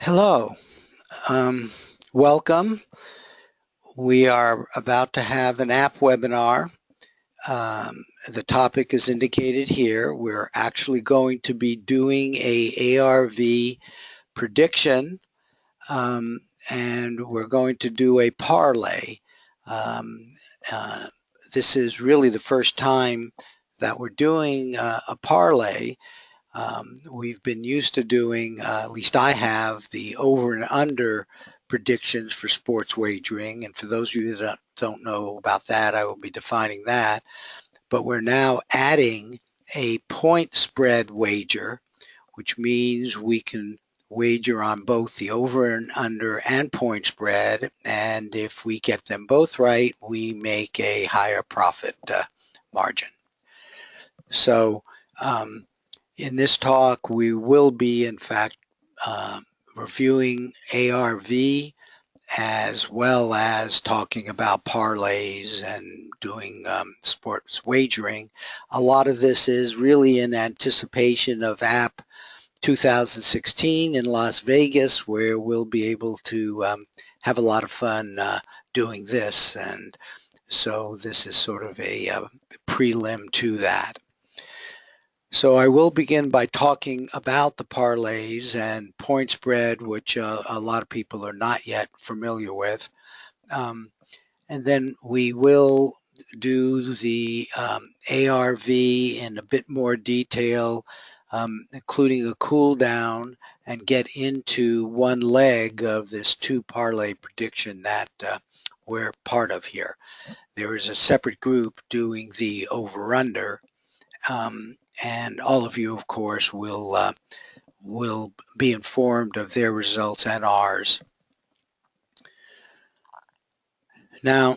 Hello, welcome. We are about to have an app webinar. The topic is indicated here. We're actually going to be doing a ARV prediction, and we're going to do a parlay. Um, uh, this is really the first time that we're doing a parlay. We've been used to doing, at least I have, the over and under predictions for sports wagering. And for those of you that don't know about that, I will be defining that. But we're now adding a point spread wager, which means we can wager on both the over and under and point spread. And if we get them both right, we make a higher profit margin. So, in this talk, we will be, in fact, reviewing ARV as well as talking about parlays and doing sports wagering. A lot of this is really in anticipation of App 2016 in Las Vegas, where we'll be able to have a lot of fun doing this. And so this is sort of a prelim to that. So I will begin by talking about the parlays and point spread, which a lot of people are not yet familiar with. And then we will do the ARV in a bit more detail, including a cool down, and get into one leg of this two parlay prediction that we're part of here. There is a separate group doing the over-under. And all of you, of course, will be informed of their results and ours. Now,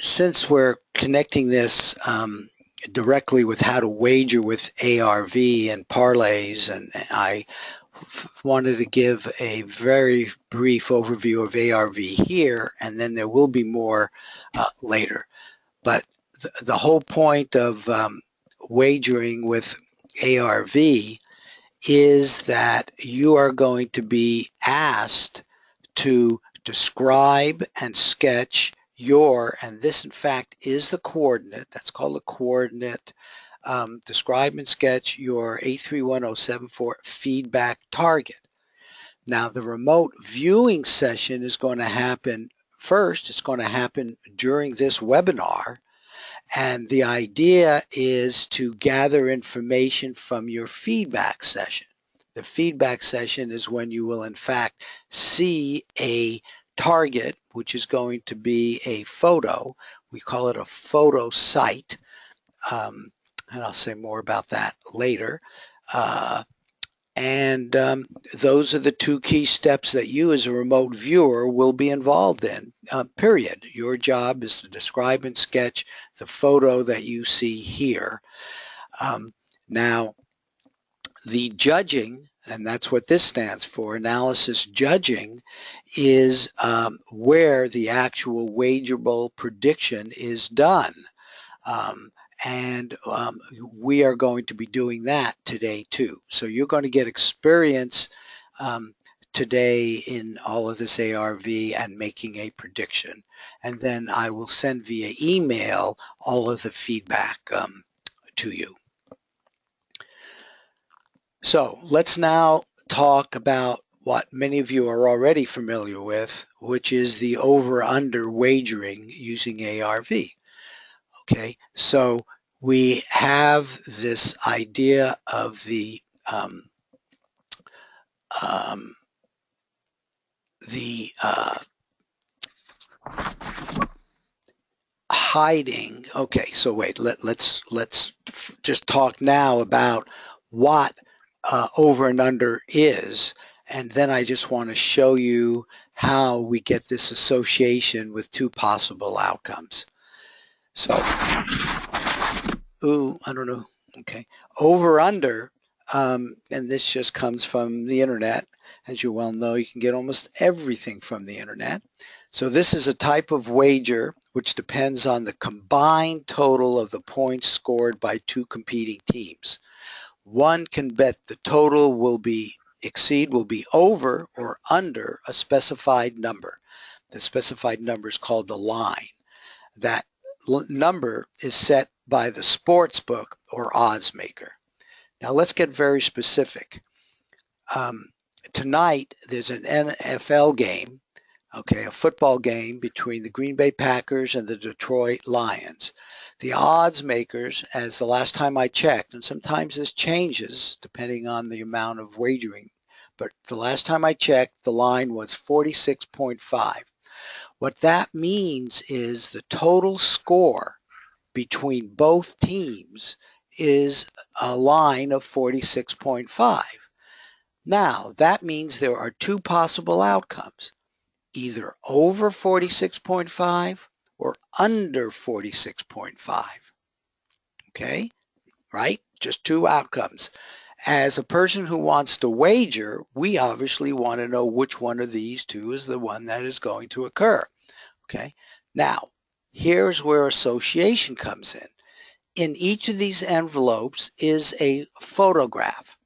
since we're connecting this directly with how to wager with ARV and parlays, and I wanted to give a very brief overview of ARV here, and then there will be more later. But the whole point of wagering with ARV is that you are going to be asked to describe and sketch your, and this in fact is the coordinate, that's called a coordinate, describe and sketch your A31074 feedback target. Now the remote viewing session is going to happen first, it's going to happen during this webinar. And the idea is to gather information from your feedback session. The feedback session is when you will, in fact, see a target, which is going to be a photo. We call it a photo site. And I'll say more about that later. And those are the two key steps that you as a remote viewer will be involved in, period. Your job is to describe and sketch the photo that you see here. Now, the judging, and that's what this stands for, analysis judging, is where the actual wagerable prediction is done. And we are going to be doing that today too. So you're going to get experience today in all of this ARV and making a prediction. And then I will send via email all of the feedback to you. So let's now talk about what many of you are already familiar with, which is the over-under wagering using ARV. Okay, so we have this idea of the hiding. Okay, so wait, let's just talk now about what over and under is, and then I just want to show you how we get this association with two possible outcomes. So, I don't know. Okay, over under, and this just comes from the internet. As you well know, you can get almost everything from the internet. So this is a type of wager which depends on the combined total of the points scored by two competing teams. One can bet the total will be exceed will be over or under a specified number. The specified number is called the line. That number is set by the sports book or odds maker. Now let's get very specific. Tonight there's an NFL game, okay, a football game between the Green Bay Packers and the Detroit Lions. The odds makers, as the last time I checked, and sometimes this changes depending on the amount of wagering, but the last time I checked, the line was 46.5. What that means is the total score between both teams is a line of 46.5. Now, that means there are two possible outcomes, either over 46.5 or under 46.5. Okay, right? Just two outcomes. As a person who wants to wager, we obviously want to know which one of these two is the one that is going to occur. Okay, now here's where association comes in. In each of these envelopes is a photograph.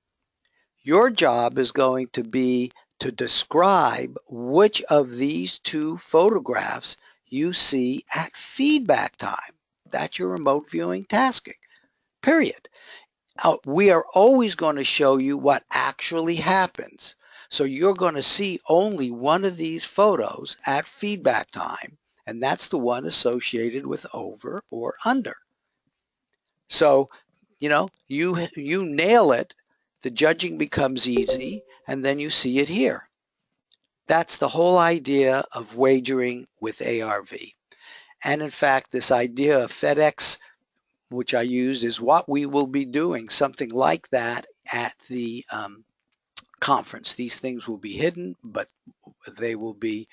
Your job is going to be to describe which of these two photographs you see at feedback time. That's your remote viewing tasking, period. We are always going to show you what actually happens. So you're going to see only one of these photos at feedback time, and that's the one associated with over or under. So, you nail it, the judging becomes easy, and then you see it here. That's the whole idea of wagering with ARV. And in fact, this idea of FedEx, which I used, is what we will be doing, something like that at the conference. These things will be hidden, but they will be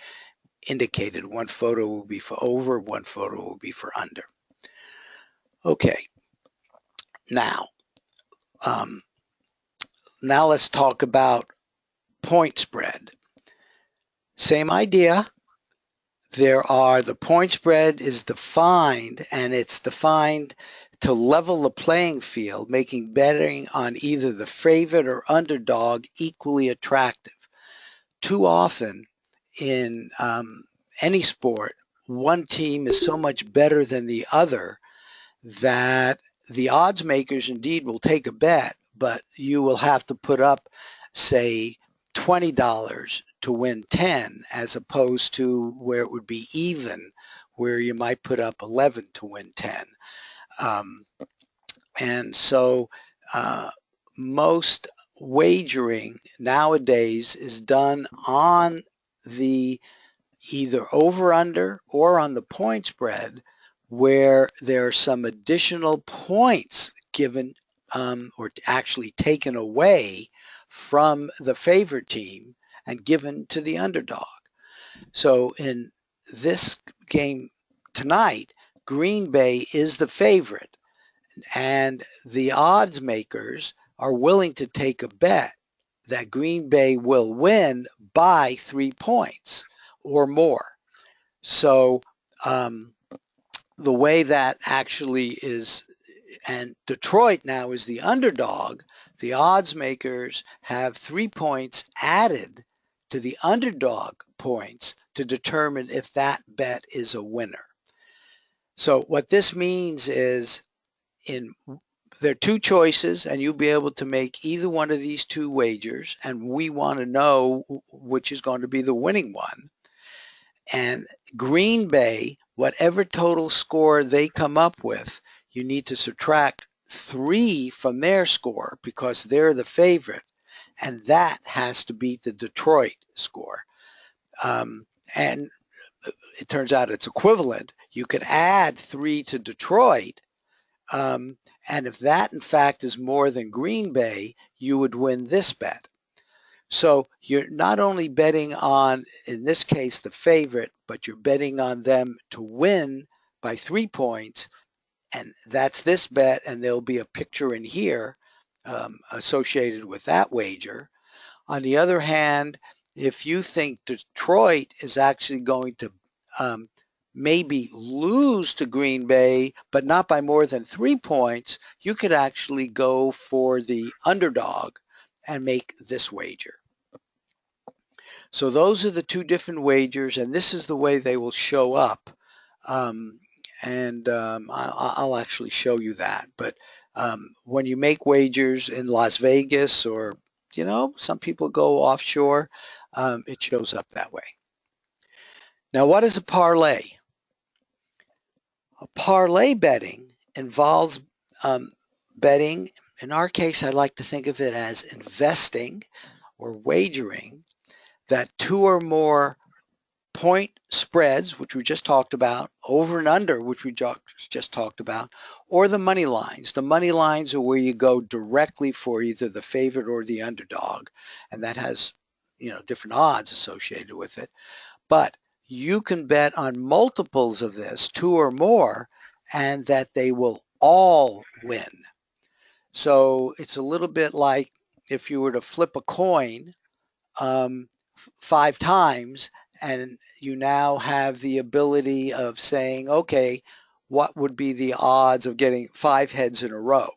indicated. One photo will be for over, one photo will be for under. Okay, now let's talk about point spread. Same idea. The point spread is defined, and it's defined to level the playing field, making betting on either the favorite or underdog equally attractive. Too often in any sport, one team is so much better than the other that the odds makers indeed will take a bet, but you will have to put up, say, $20 to win 10, as opposed to where it would be even, where you might put up 11 to win 10. And so most wagering nowadays is done on the either over under or on the point spread, where there are some additional points given or actually taken away from the favorite team and given to the underdog. So in this game tonight, Green Bay is the favorite, and the odds makers are willing to take a bet that Green Bay will win by 3 points or more. So the way that actually is, and Detroit now is the underdog, the odds makers have 3 points added to the underdog points to determine if that bet is a winner. So what this means is there are two choices, and you'll be able to make either one of these two wagers, and we want to know which is going to be the winning one. And Green Bay, whatever total score they come up with, you need to subtract 3 from their score because they're the favorite, and that has to beat the Detroit score. And it turns out it's equivalent. You could add 3 to Detroit, and if that in fact is more than Green Bay, you would win this bet. So you're not only betting on, in this case, the favorite, but you're betting on them to win by 3 points, and that's this bet, and there'll be a picture in here associated with that wager. On the other hand, if you think Detroit is actually going to maybe lose to Green Bay, but not by more than 3 points, you could actually go for the underdog and make this wager. So those are the two different wagers, and this is the way they will show up. I'll actually show you that. But when you make wagers in Las Vegas, or some people go offshore, it shows up that way. Now, what is a parlay? A parlay betting involves betting. In our case, I like to think of it as investing or wagering that two or more point spreads, which we just talked about, over and under, which we just talked about, or the money lines. The money lines are where you go directly for either the favorite or the underdog, and that has different odds associated with it. But you can bet on multiples of this, two or more, and that they will all win. So it's a little bit like if you were to flip a coin 5 times, and you now have the ability of saying, okay, what would be the odds of getting 5 heads in a row?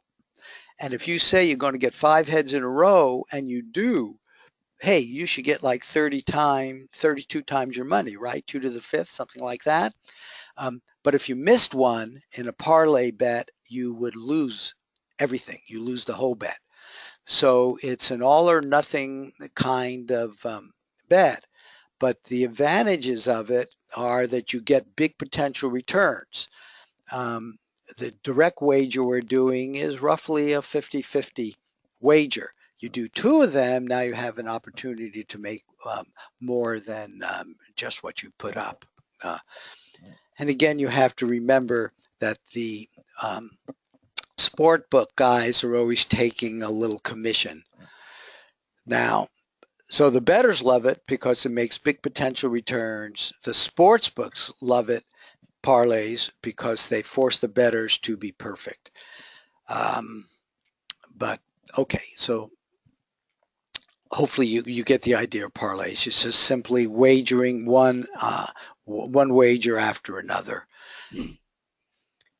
And if you say you're going to get 5 heads in a row, and you do, hey, you should get like 32 times your money, right? 2 to the 5th, something like that. But if you missed one in a parlay bet, you would lose everything. You lose the whole bet. So it's an all or nothing kind of bet. But the advantages of it are that you get big potential returns. The direct wager we're doing is roughly a 50-50 wager. You do 2 of them, now you have an opportunity to make more than just what you put up. And again, you have to remember that the sport book guys are always taking a little commission. Now, so the bettors love it because it makes big potential returns. The sports books love it, parlays, because they force the bettors to be perfect. But okay, so hopefully you get the idea of parlays. It's just simply wagering one wager after another.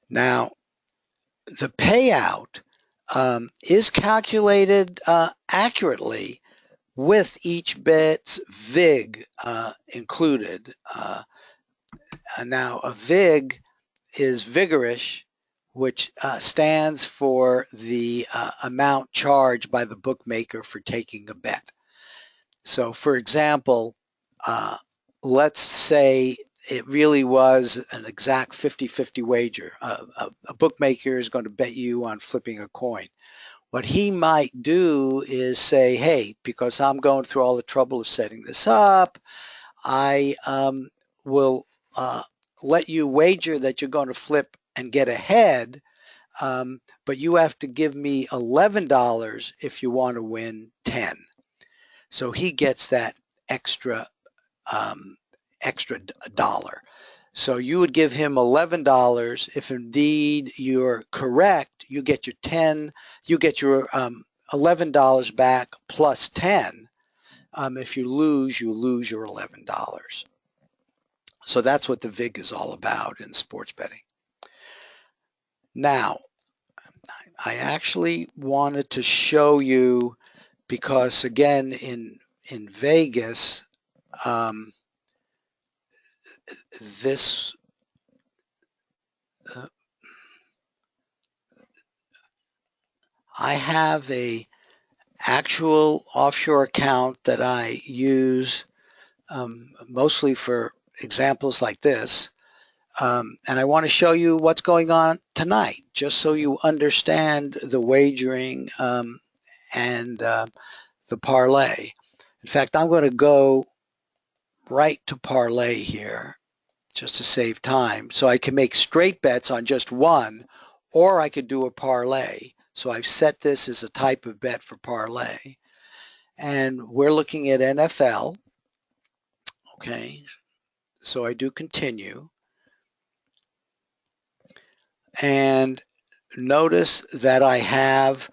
Now, the payout is calculated accurately with each bet's VIG included. Now, a VIG is vigorish, which stands for the amount charged by the bookmaker for taking a bet. So, for example, let's say it really was an exact 50-50 wager. A bookmaker is going to bet you on flipping a coin. What he might do is say, hey, because I'm going through all the trouble of setting this up, I will let you wager that you're going to flip and get ahead, but you have to give me $11 if you want to win 10. So he gets that extra dollar. So you would give him $11. If indeed you're correct, you get your $11 back plus 10. If you lose your $11. So that's what the VIG is all about in sports betting. Now, I actually wanted to show you, because again, in Vegas, this I have a actual offshore account that I use mostly for examples like this. And I want to show you what's going on tonight, just so you understand the wagering and the parlay. In fact, I'm going to go right to parlay here just to save time. So I can make straight bets on just one, or I could do a parlay. So I've set this as a type of bet for parlay. And we're looking at NFL. Okay, so I do continue. And notice that I have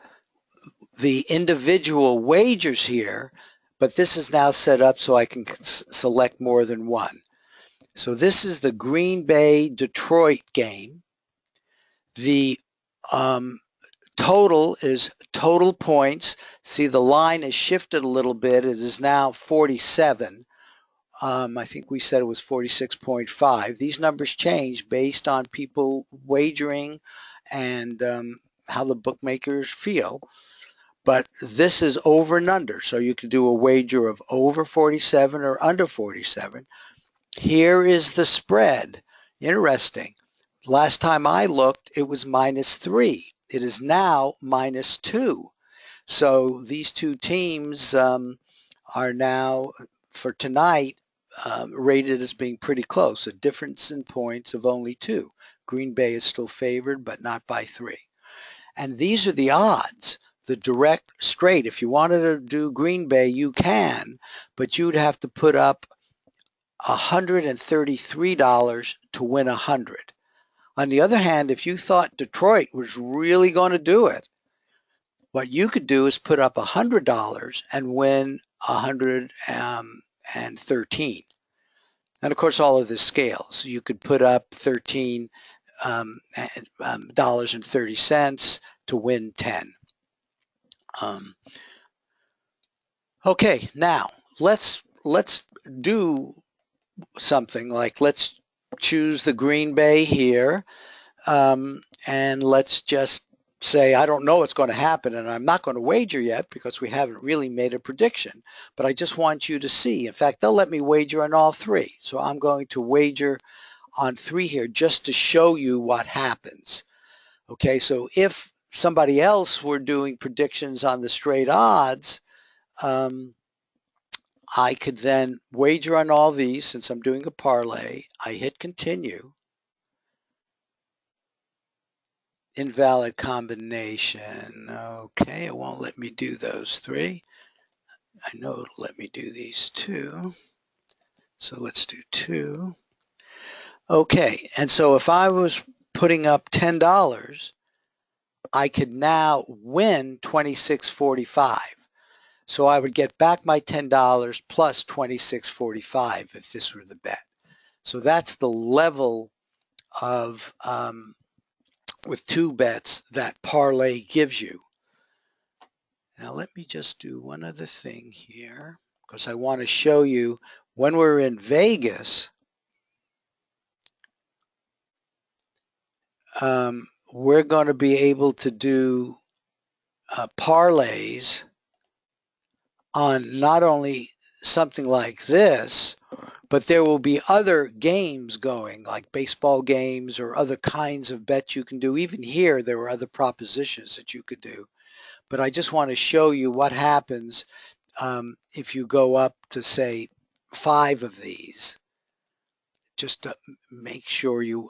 the individual wagers here, but this is now set up so I can select more than one. So this is the Green Bay Detroit game. The total is total points. See, the line has shifted a little bit. It is now 47. I think we said it was 46.5. These numbers change based on people wagering and how the bookmakers feel. But this is over and under. So you could do a wager of over 47 or under 47. Here is the spread. Interesting. Last time I looked, it was -3. It is now -2. So these two teams are now, for tonight, rated as being pretty close, a difference in points of only 2. Green Bay is still favored, but not by 3. And these are the odds, the direct straight. If you wanted to do Green Bay, you can, but you'd have to put up $133 to win 100. On the other hand, if you thought Detroit was really going to do it, what you could do is put up $100 and win 113. And of course, all of this scales. You could put up $13.30 to win 10. Okay, now let's do something like, let's choose the Green Bay here, and let's just say, I don't know what's going to happen, and I'm not going to wager yet because we haven't really made a prediction, but I just want you to see. In fact, they'll let me wager on all 3. So I'm going to wager on 3 here just to show you what happens. Okay, so if somebody else were doing predictions on the straight odds, I could then wager on all these. Since I'm doing a parlay, I hit continue. Invalid combination. Okay, it won't let me do those 3. I know it'll let me do these 2. So let's do 2. Okay, and so if I was putting up $10, I could now win $26.45. So I would get back my $10 plus $26.45 if this were the bet. So that's the level of with 2 bets that parlay gives you. Now let me just do one other thing here, because I want to show you when we're in Vegas, we're going to be able to do parlays on not only something like this, but there will be other games going, like baseball games or other kinds of bets you can do. Even here, there were other propositions that you could do. But I just want to show you what happens if you go up to, say, 5 of these, just to make sure you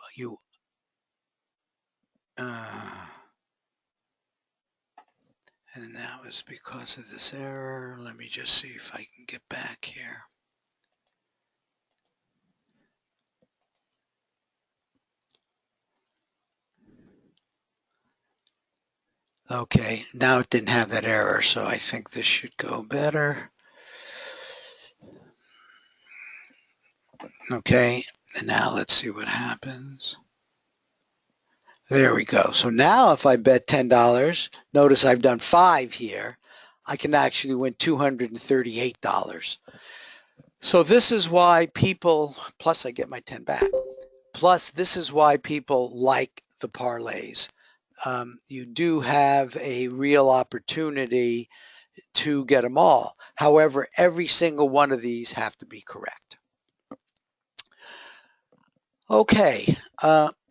and that was because of this error. Let me just see if I can get back here. Okay, now it didn't have that error, so I think this should go better. Okay, and now let's see what happens. There we go. So now if I bet $10, notice I've done 5 here, I can actually win $238. So this is why people, plus I get my 10 back, plus this is why people like the parlays. You do have a real opportunity to get them all. However, every single one of these have to be correct. Okay,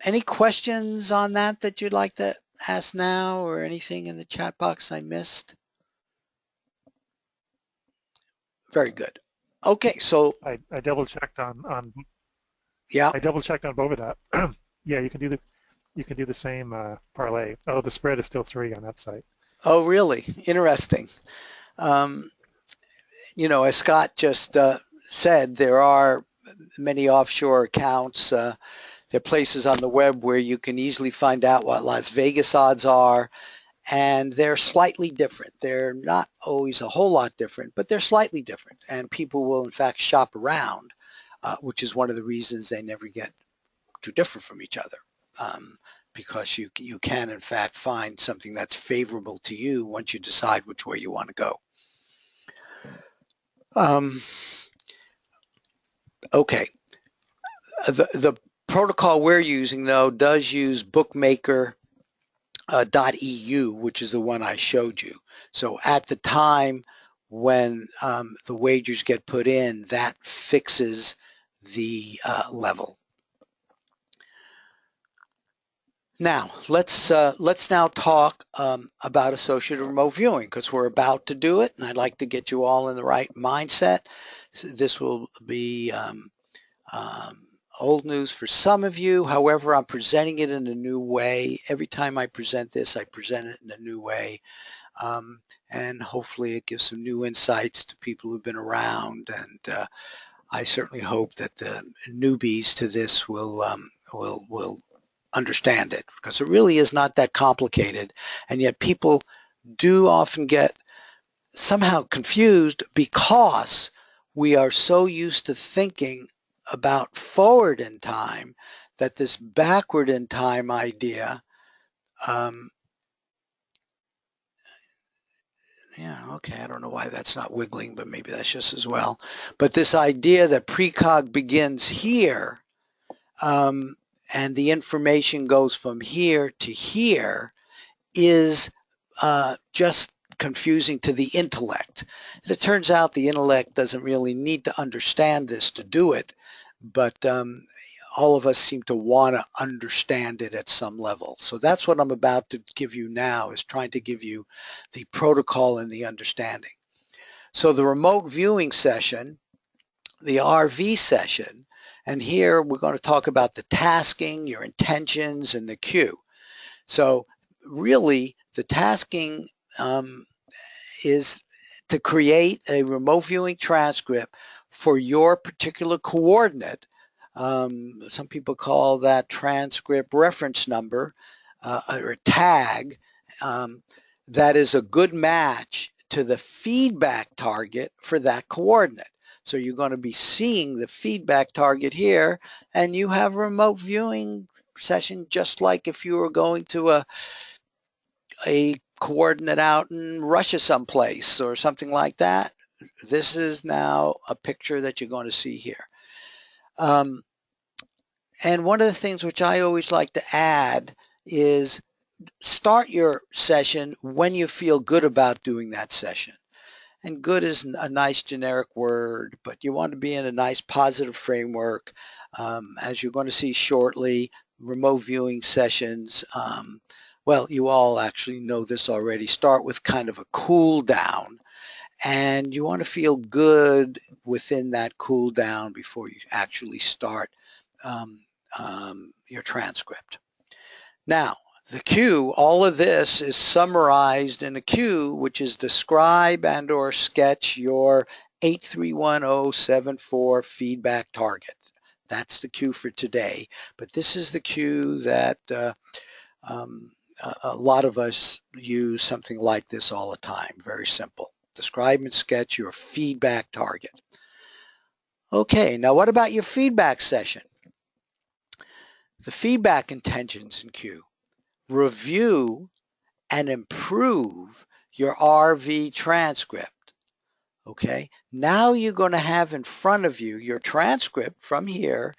any questions on that you'd like to ask now, or anything in the chat box I missed? Very good. Okay, so I double checked on yeah. I double checked on both of that. Yeah, you can do the same parlay. Oh, the spread is still 3 on that site. Oh, really? Interesting. You know, as Scott just said, there are many offshore accounts. There are places on the web where you can easily find out what Las Vegas odds are, and they're slightly different. They're not always a whole lot different, but they're slightly different, and people will in fact shop around, which is one of the reasons they never get too different from each other, because you can in fact find something that's favorable to you once you decide which way you want to go. Okay, the protocol we're using though does use bookmaker .eu, which is the one I showed you. So at the time when the wagers get put in, that fixes the level. Now let's now talk about associative remote viewing, because we're about to do it, and I'd like to get you all in the right mindset. So this will be old news for some of you. However, I'm presenting it in a new way. Every time I present this, I present it in a new way. And hopefully it gives some new insights to people who've been around. And I certainly hope that the newbies to this will understand it, because it really is not that complicated. And yet people do often get somehow confused because we are so used to thinking about forward in time that this backward in time idea, yeah, okay, I don't know why that's not wiggling, but maybe that's just as well. But this idea that precog begins here, and the information goes from here to here is just confusing to the intellect. And it turns out the intellect doesn't really need to understand this to do it, but all of us seem to want to understand it at some level. So that's what I'm about to give you now, is trying to give you the protocol and the understanding. So the remote viewing session, the RV session, and here we're going to talk about the tasking, your intentions, and the cue. So really the tasking is to create a remote viewing transcript for your particular coordinate. Some people call that transcript reference number or tag. That is a good match to the feedback target for that coordinate. So you're going to be seeing the feedback target here, and you have a remote viewing session just like if you were going to a coordinate out in Russia someplace or something like that. This is now a picture that you're going to see here. And one of the things which I always like to add is start your session when you feel good about doing that session. And good is a nice generic word, but you want to be in a nice positive framework. As you're going to see shortly, remote viewing sessions, well, you all actually know this already, start with kind of a cool down. And you want to feel good within that cool down before you actually start your transcript. Now, the cue, all of this is summarized in a cue, which is describe and or sketch your 831074 feedback target. That's the cue for today. But this is the cue that a lot of us use something like this all the time. Very simple. Describe and sketch your feedback target. Okay, now what about your feedback session? The feedback intentions in cue. Review and improve your RV transcript. Okay, now you're going to have in front of you your transcript from here,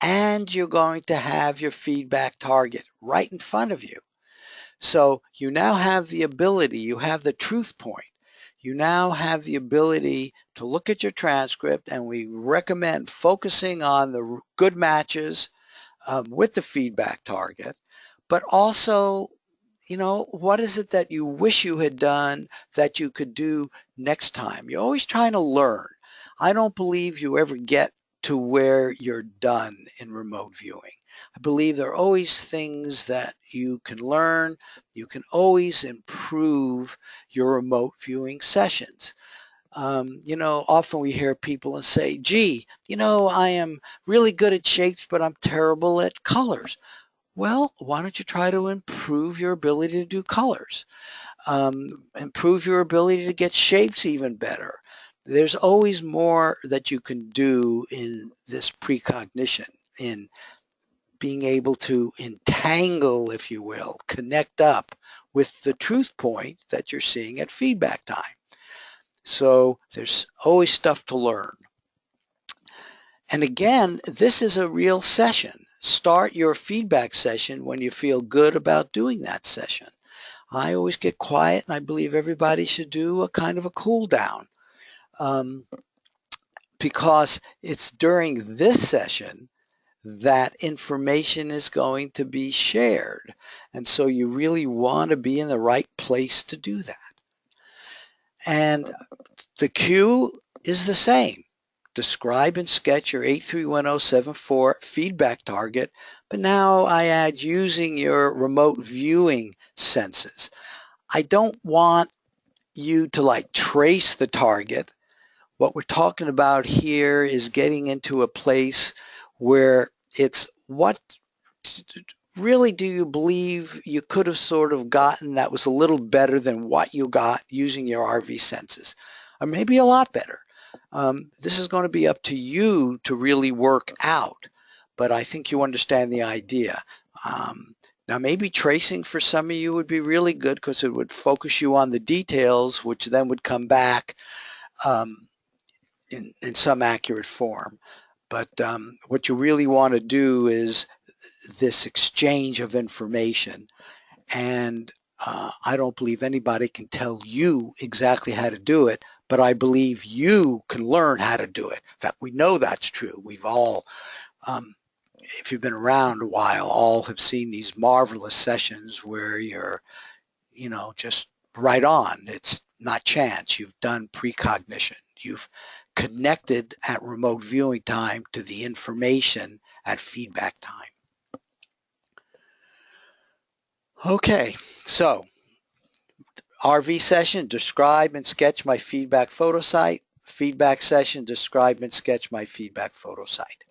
and you're going to have your feedback target right in front of you. So you now have the ability, you have the truth point. You now have the ability to look at your transcript, and we recommend focusing on the good matches with the feedback target, but also, you know, what is it that you wish you had done that you could do next time? You're always trying to learn. I don't believe you ever get to where you're done in remote viewing. I believe there are always things that you can learn. You can always improve your remote viewing sessions. You know, often we hear people say, gee, you know, I am really good at shapes, but I'm terrible at colors. Well, why don't you try to improve your ability to do colors? Improve your ability to get shapes even better. There's always more that you can do in this precognition, in being able to entangle, if you will, connect up with the truth point that you're seeing at feedback time. So there's always stuff to learn. And again, this is a real session. Start your feedback session when you feel good about doing that session. I always get quiet, and I believe everybody should do a kind of a cool down, because it's during this session that information is going to be shared. And so you really want to be in the right place to do that. And the cue is the same. Describe and sketch your 831074 feedback target, but now I add using your remote viewing senses. I don't want you to like trace the target. What we're talking about here is getting into a place where it's what really do you believe you could have sort of gotten that was a little better than what you got using your RV senses, or maybe a lot better. This is going to be up to you to really work out, but I think you understand the idea. Now, maybe tracing for some of you would be really good because it would focus you on the details, which then would come back in some accurate form. But what you really want to do is this exchange of information. And I don't believe anybody can tell you exactly how to do it, but I believe you can learn how to do it. In fact, we know that's true. We've all, if you've been around a while, all have seen these marvelous sessions where you're, just right on. It's not chance. You've done precognition. You've connected at remote viewing time to the information at feedback time. Okay, so RV session, describe and sketch my feedback photo site. Feedback session, describe and sketch my feedback photo site.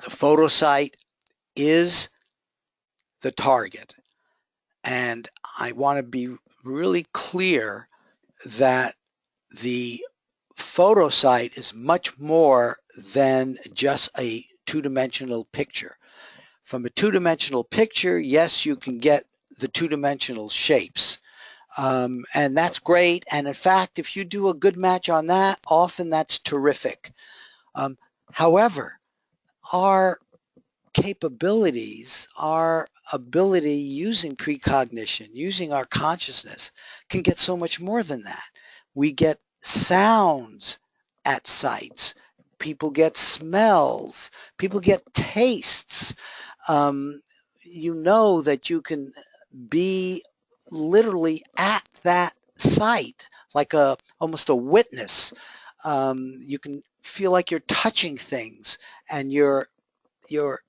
The photo site is the target. And I want to be really clear that the photo site is much more than just a two-dimensional picture. From a two-dimensional picture, yes, you can get the two-dimensional shapes. And that's great. And in fact, if you do a good match on that, often that's terrific. However, our capabilities, our ability using precognition, using our consciousness, can get so much more than that. We get sounds at sites. People get smells. People get tastes. You know that you can be literally at that site, like almost a witness. You can feel like you're touching things, and your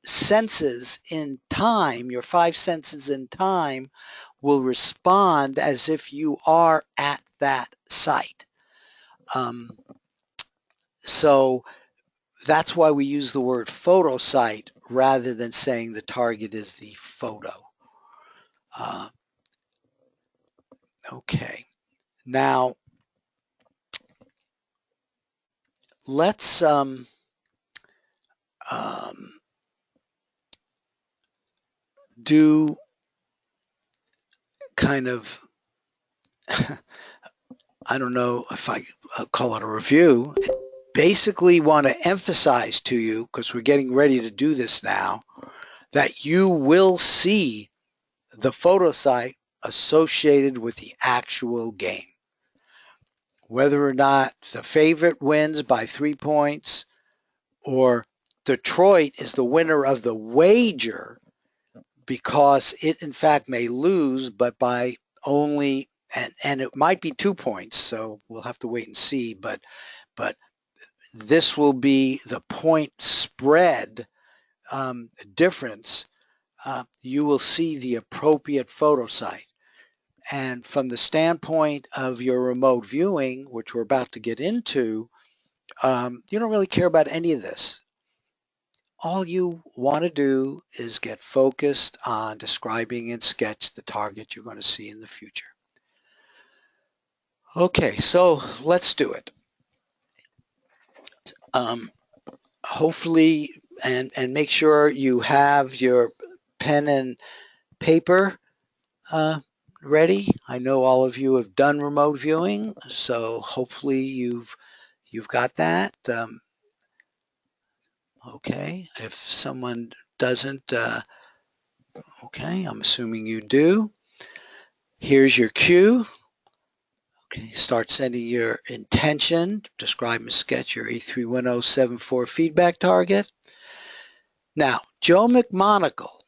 senses in time, your five senses in time, will respond as if you are at that site. So that's why we use the word photo site rather than saying the target is the photo. Okay, now let's do kind of, I don't know if I call it a review. Basically want to emphasize to you, because we're getting ready to do this now, that you will see the photo site associated with the actual game. Whether or not the favorite wins by 3 points or Detroit is the winner of the wager because it in fact may lose, but by only, and it might be 2 points, so we'll have to wait and see, but this will be the point spread difference. You will see the appropriate photo site. And from the standpoint of your remote viewing, which we're about to get into, you don't really care about any of this. All you want to do is get focused on describing and sketch the target you're going to see in the future. Okay, so let's do it. Hopefully and make sure you have your pen and paper ready. I know all of you have done remote viewing, so hopefully you've got that. Okay, if someone doesn't, okay, I'm assuming you do. Here's your cue. Okay, start sending your intention. Describe and sketch your A31074 feedback target. Now, Joe McMonagle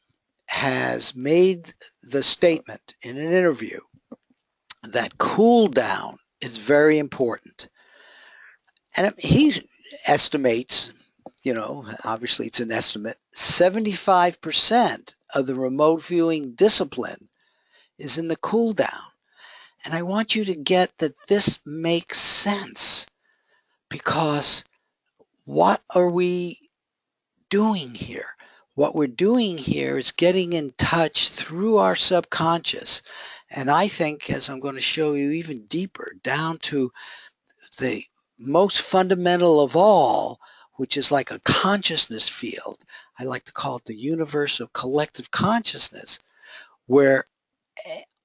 has made the statement in an interview that cool down is very important. And he estimates, obviously it's an estimate, 75% of the remote viewing discipline is in the cool down. And I want you to get that this makes sense, because what are we doing here? What we're doing here is getting in touch through our subconscious. And I think, as I'm going to show you even deeper, down to the most fundamental of all, which is like a consciousness field. I like to call it the universe of collective consciousness, where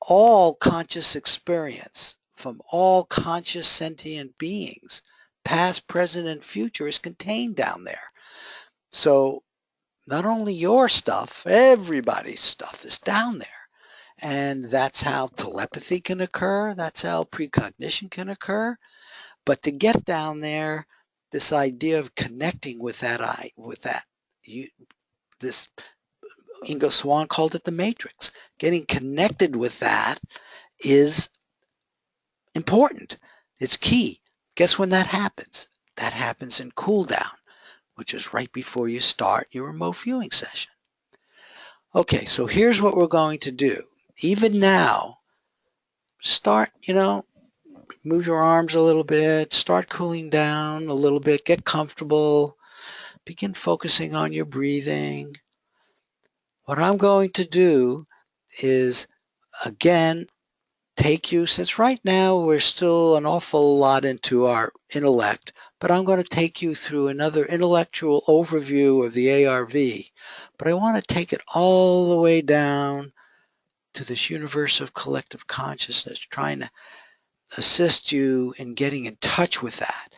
all conscious experience from all conscious sentient beings, past, present, and future, is contained down there. So not only your stuff, everybody's stuff is down there. And that's how telepathy can occur. That's how precognition can occur. But to get down there, this idea of connecting with this Ingo Swann called it the matrix. Getting connected with that is important. It's key. Guess when that happens? That happens in cool down, which is right before you start your remote viewing session. Okay, so here's what we're going to do. Even now, start, move your arms a little bit, start cooling down a little bit, get comfortable, begin focusing on your breathing. What I'm going to do is, again, take you, since right now we're still an awful lot into our intellect, but I'm going to take you through another intellectual overview of the ARV. But I want to take it all the way down to this universe of collective consciousness, trying to assist you in getting in touch with that.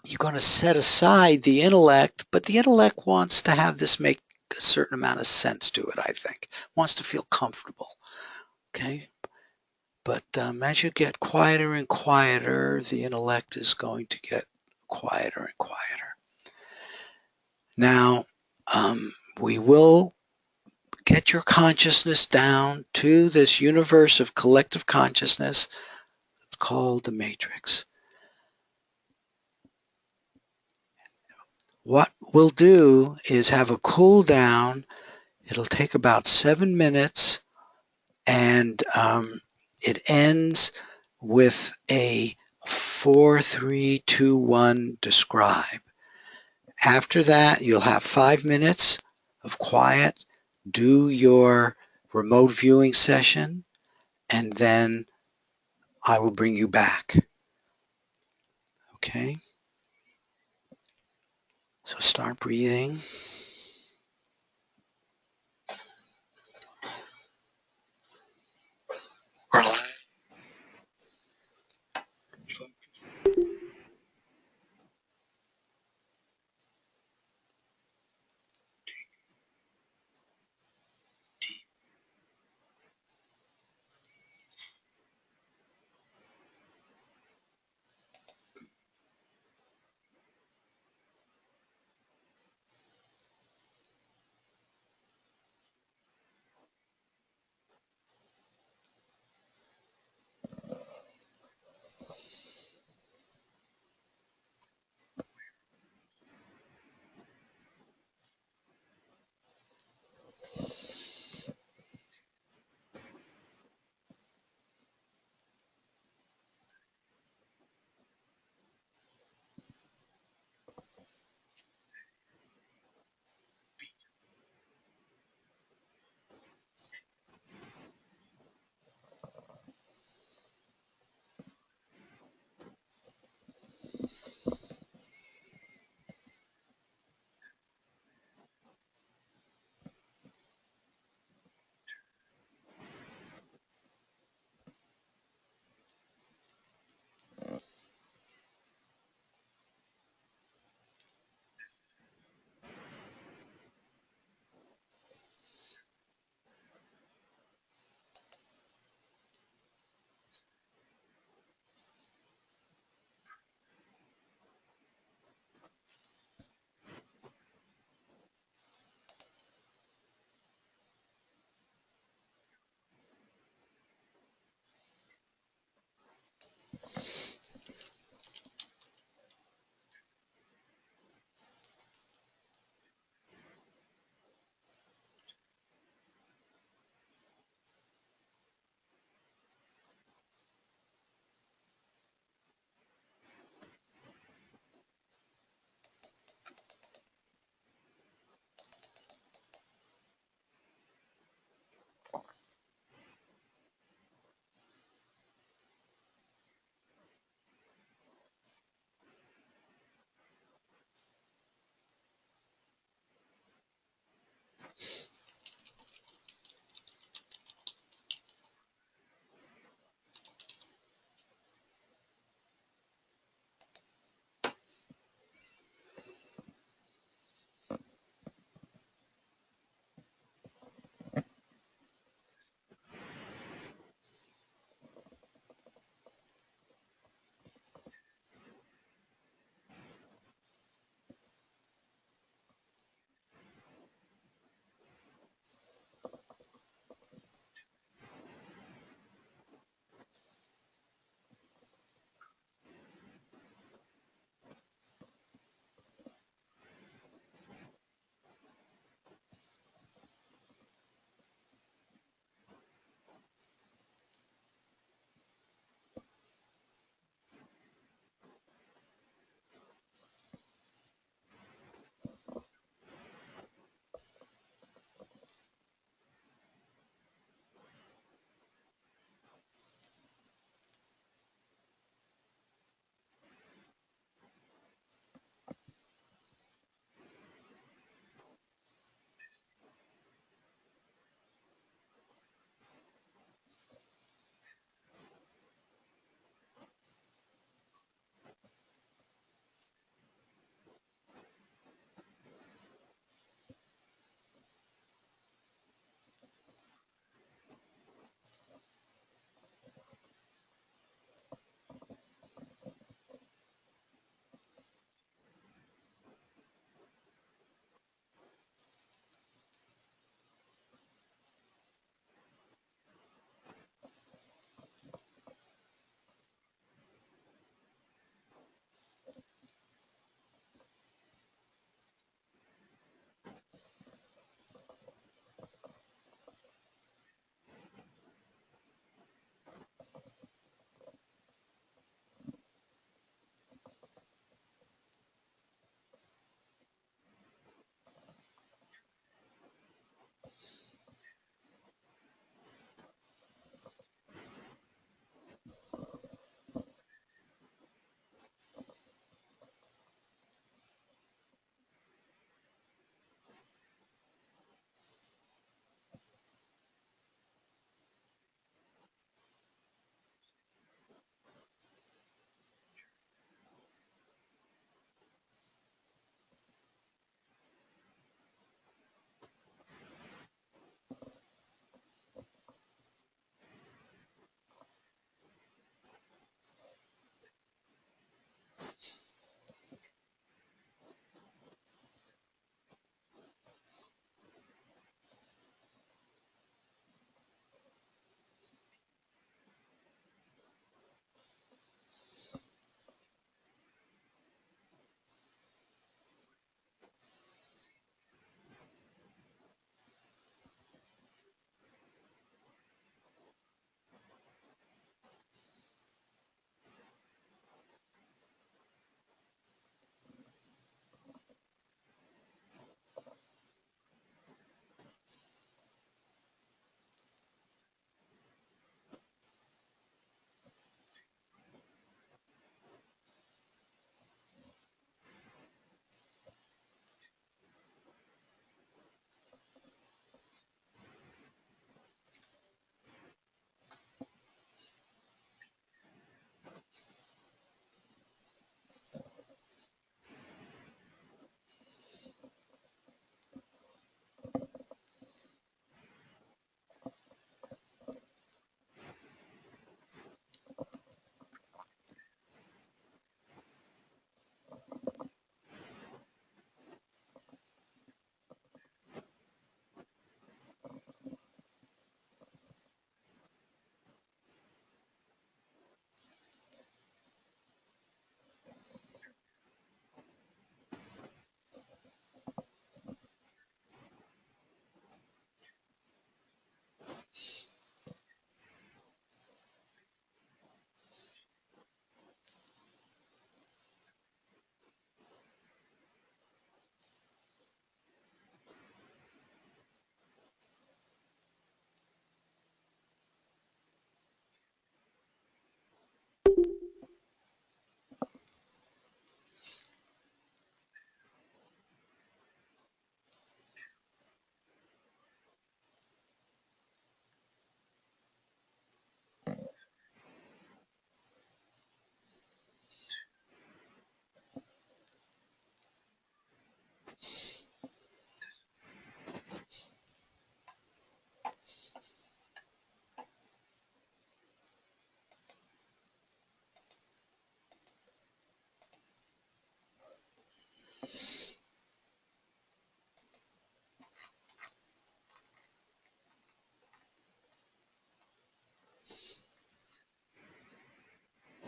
You're going to set aside the intellect, but the intellect wants to have this make a certain amount of sense to it, I think. Wants to feel comfortable, okay? But as you get quieter and quieter, the intellect is going to get quieter and quieter. Now, we will get your consciousness down to this universe of collective consciousness. It's called the matrix. What we'll do is have a cool down. It'll take about 7 minutes, and it ends with a 4, 3, 2, 1 describe. After that, you'll have 5 minutes of quiet, do your remote viewing session, and then I will bring you back. Okay? So start breathing. Relax.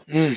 Mm.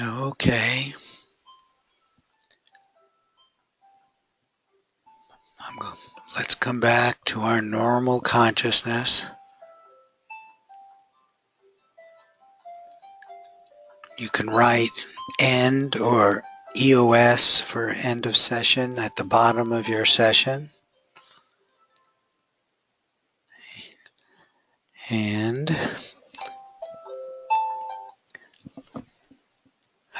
Okay. Let's come back to our normal consciousness. You can write end or EOS for end of session at the bottom of your session. And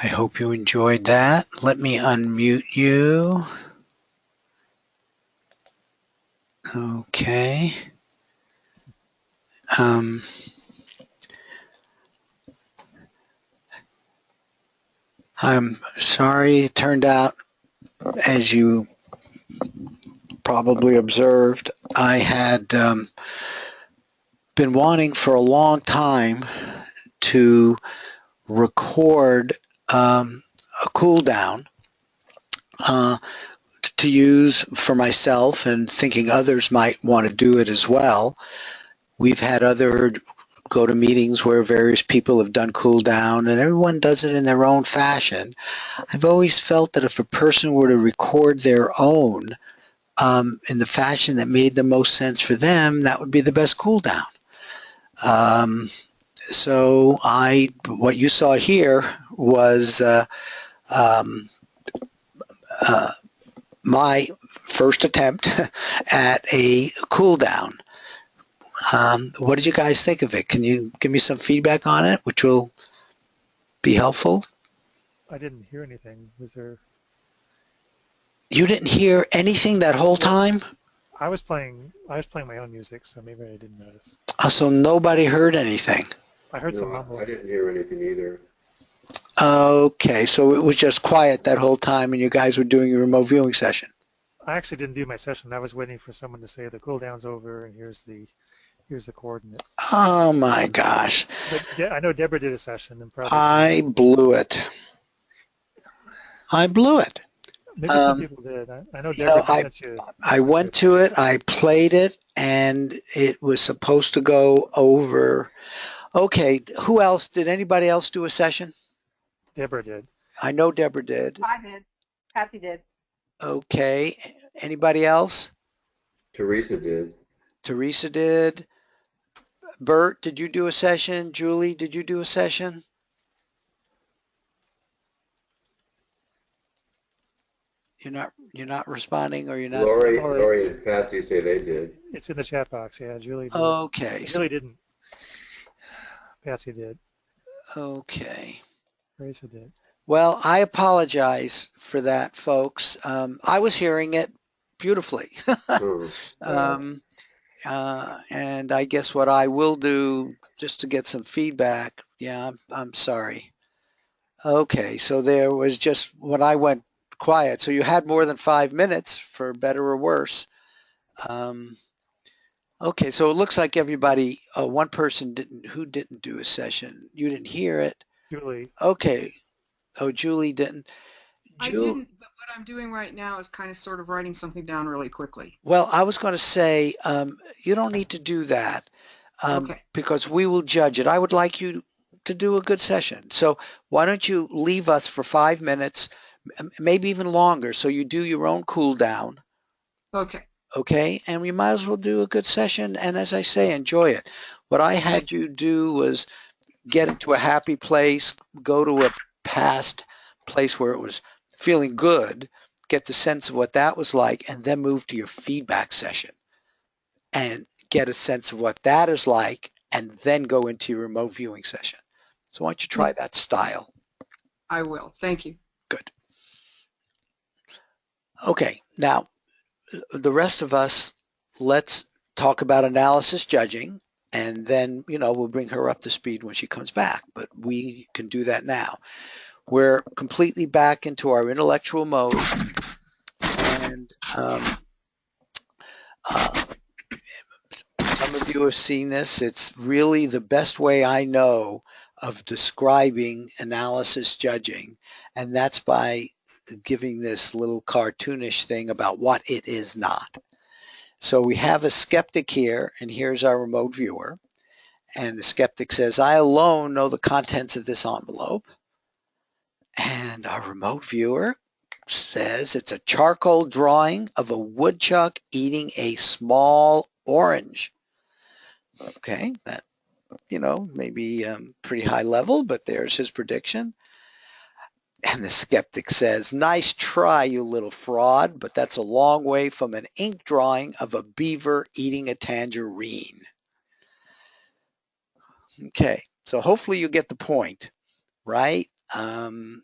I hope you enjoyed that. Let me unmute you. Okay. I'm sorry it turned out as you probably observed. I had been wanting for a long time to record a cool down to use for myself and thinking others might want to do it as well. We've had other go to meetings where various people have done cool down and everyone does it in their own fashion. I've always felt that if a person were to record their own in the fashion that made the most sense for them, that would be the best cool down. So what you saw here was my first attempt at a cool down. What did you guys think of it? Can you give me some feedback on it, which will be helpful? I didn't hear anything. Was there? You didn't hear anything that whole time? I was playing my own music, so maybe I didn't notice. So nobody heard anything. I heard some No, mumbling. I didn't hear anything either. Okay, so it was just quiet that whole time and you guys were doing a remote viewing session. I actually didn't do my session. I was waiting for someone to say the cooldown's over and here's the coordinate. Oh my gosh. But I know Deborah did a session and probably I blew it. I blew it. maybe some people did. I know Deborah sent you. I went to it, I played it, and it was supposed to go over. Okay, who else? Did anybody else do a session? Deborah did. I know Deborah did. I did. Patsy did. Okay, anybody else? Teresa did. Teresa did. Bert, did you do a session? Julie, did you do a session? You're not responding, or you're not. Lori and Patsy say they did. It's in the chat box. Yeah, Julie did. Okay. Julie didn't. Patsy did. Okay. Teresa did. Well, I apologize for that, folks. I was hearing it beautifully. And I guess what I will do, just to get some feedback, yeah, I'm sorry. Okay, so there was just when I went quiet. So you had more than 5 minutes, for better or worse. Okay, so it looks like everybody, one person didn't do a session. You didn't hear it. Julie. Okay. Oh, Julie didn't. I didn't, but what I'm doing right now is kind of sort of writing something down really quickly. Well, I was going to say, you don't need to do that Okay. because we will judge it. I would like you to do a good session. So why don't you leave us for 5 minutes, maybe even longer, so you do your own cool down. Okay. Okay, and we might as well do a good session, and as I say, enjoy it. What I had you do was get into a happy place, go to a past place where it was feeling good, get the sense of what that was like, and then move to your feedback session and get a sense of what that is like, and then go into your remote viewing session. So why don't you try that style? I will. Thank you. Good. Okay, now the rest of us, let's talk about analysis judging, and then, we'll bring her up to speed when she comes back, but we can do that now. We're completely back into our intellectual mode, and some of you have seen this. It's really the best way I know of describing analysis judging, and that's by giving this little cartoonish thing about what it is not. So we have a skeptic here, and here's our remote viewer. And the skeptic says, I alone know the contents of this envelope. And our remote viewer says it's a charcoal drawing of a woodchuck eating a small orange. Okay, that, maybe pretty high level, but there's his prediction. And the skeptic says, nice try, you little fraud, but that's a long way from an ink drawing of a beaver eating a tangerine. Okay, so hopefully you get the point, right?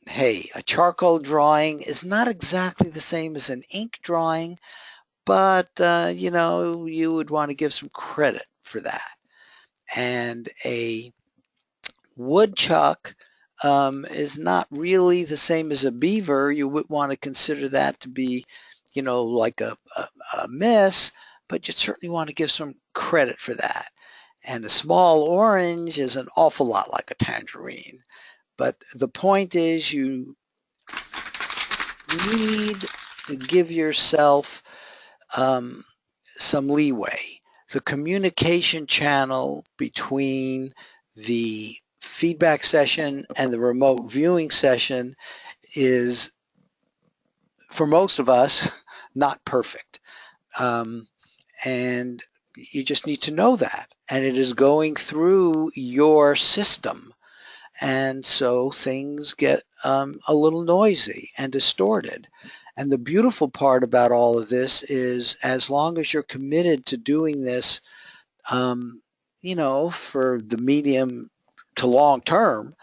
Hey, a charcoal drawing is not exactly the same as an ink drawing, but, you would want to give some credit for that. And a woodchuck is not really the same as a beaver. You would want to consider that to be, like a miss, but you certainly want to give some credit for that. And a small orange is an awful lot like a tangerine. But the point is you need to give yourself some leeway. The communication channel between the feedback session and the remote viewing session is, for most of us, not perfect. And you just need to know that. And it is going through your system. And so things get a little noisy and distorted. And the beautiful part about all of this is as long as you're committed to doing this, for the medium to long term,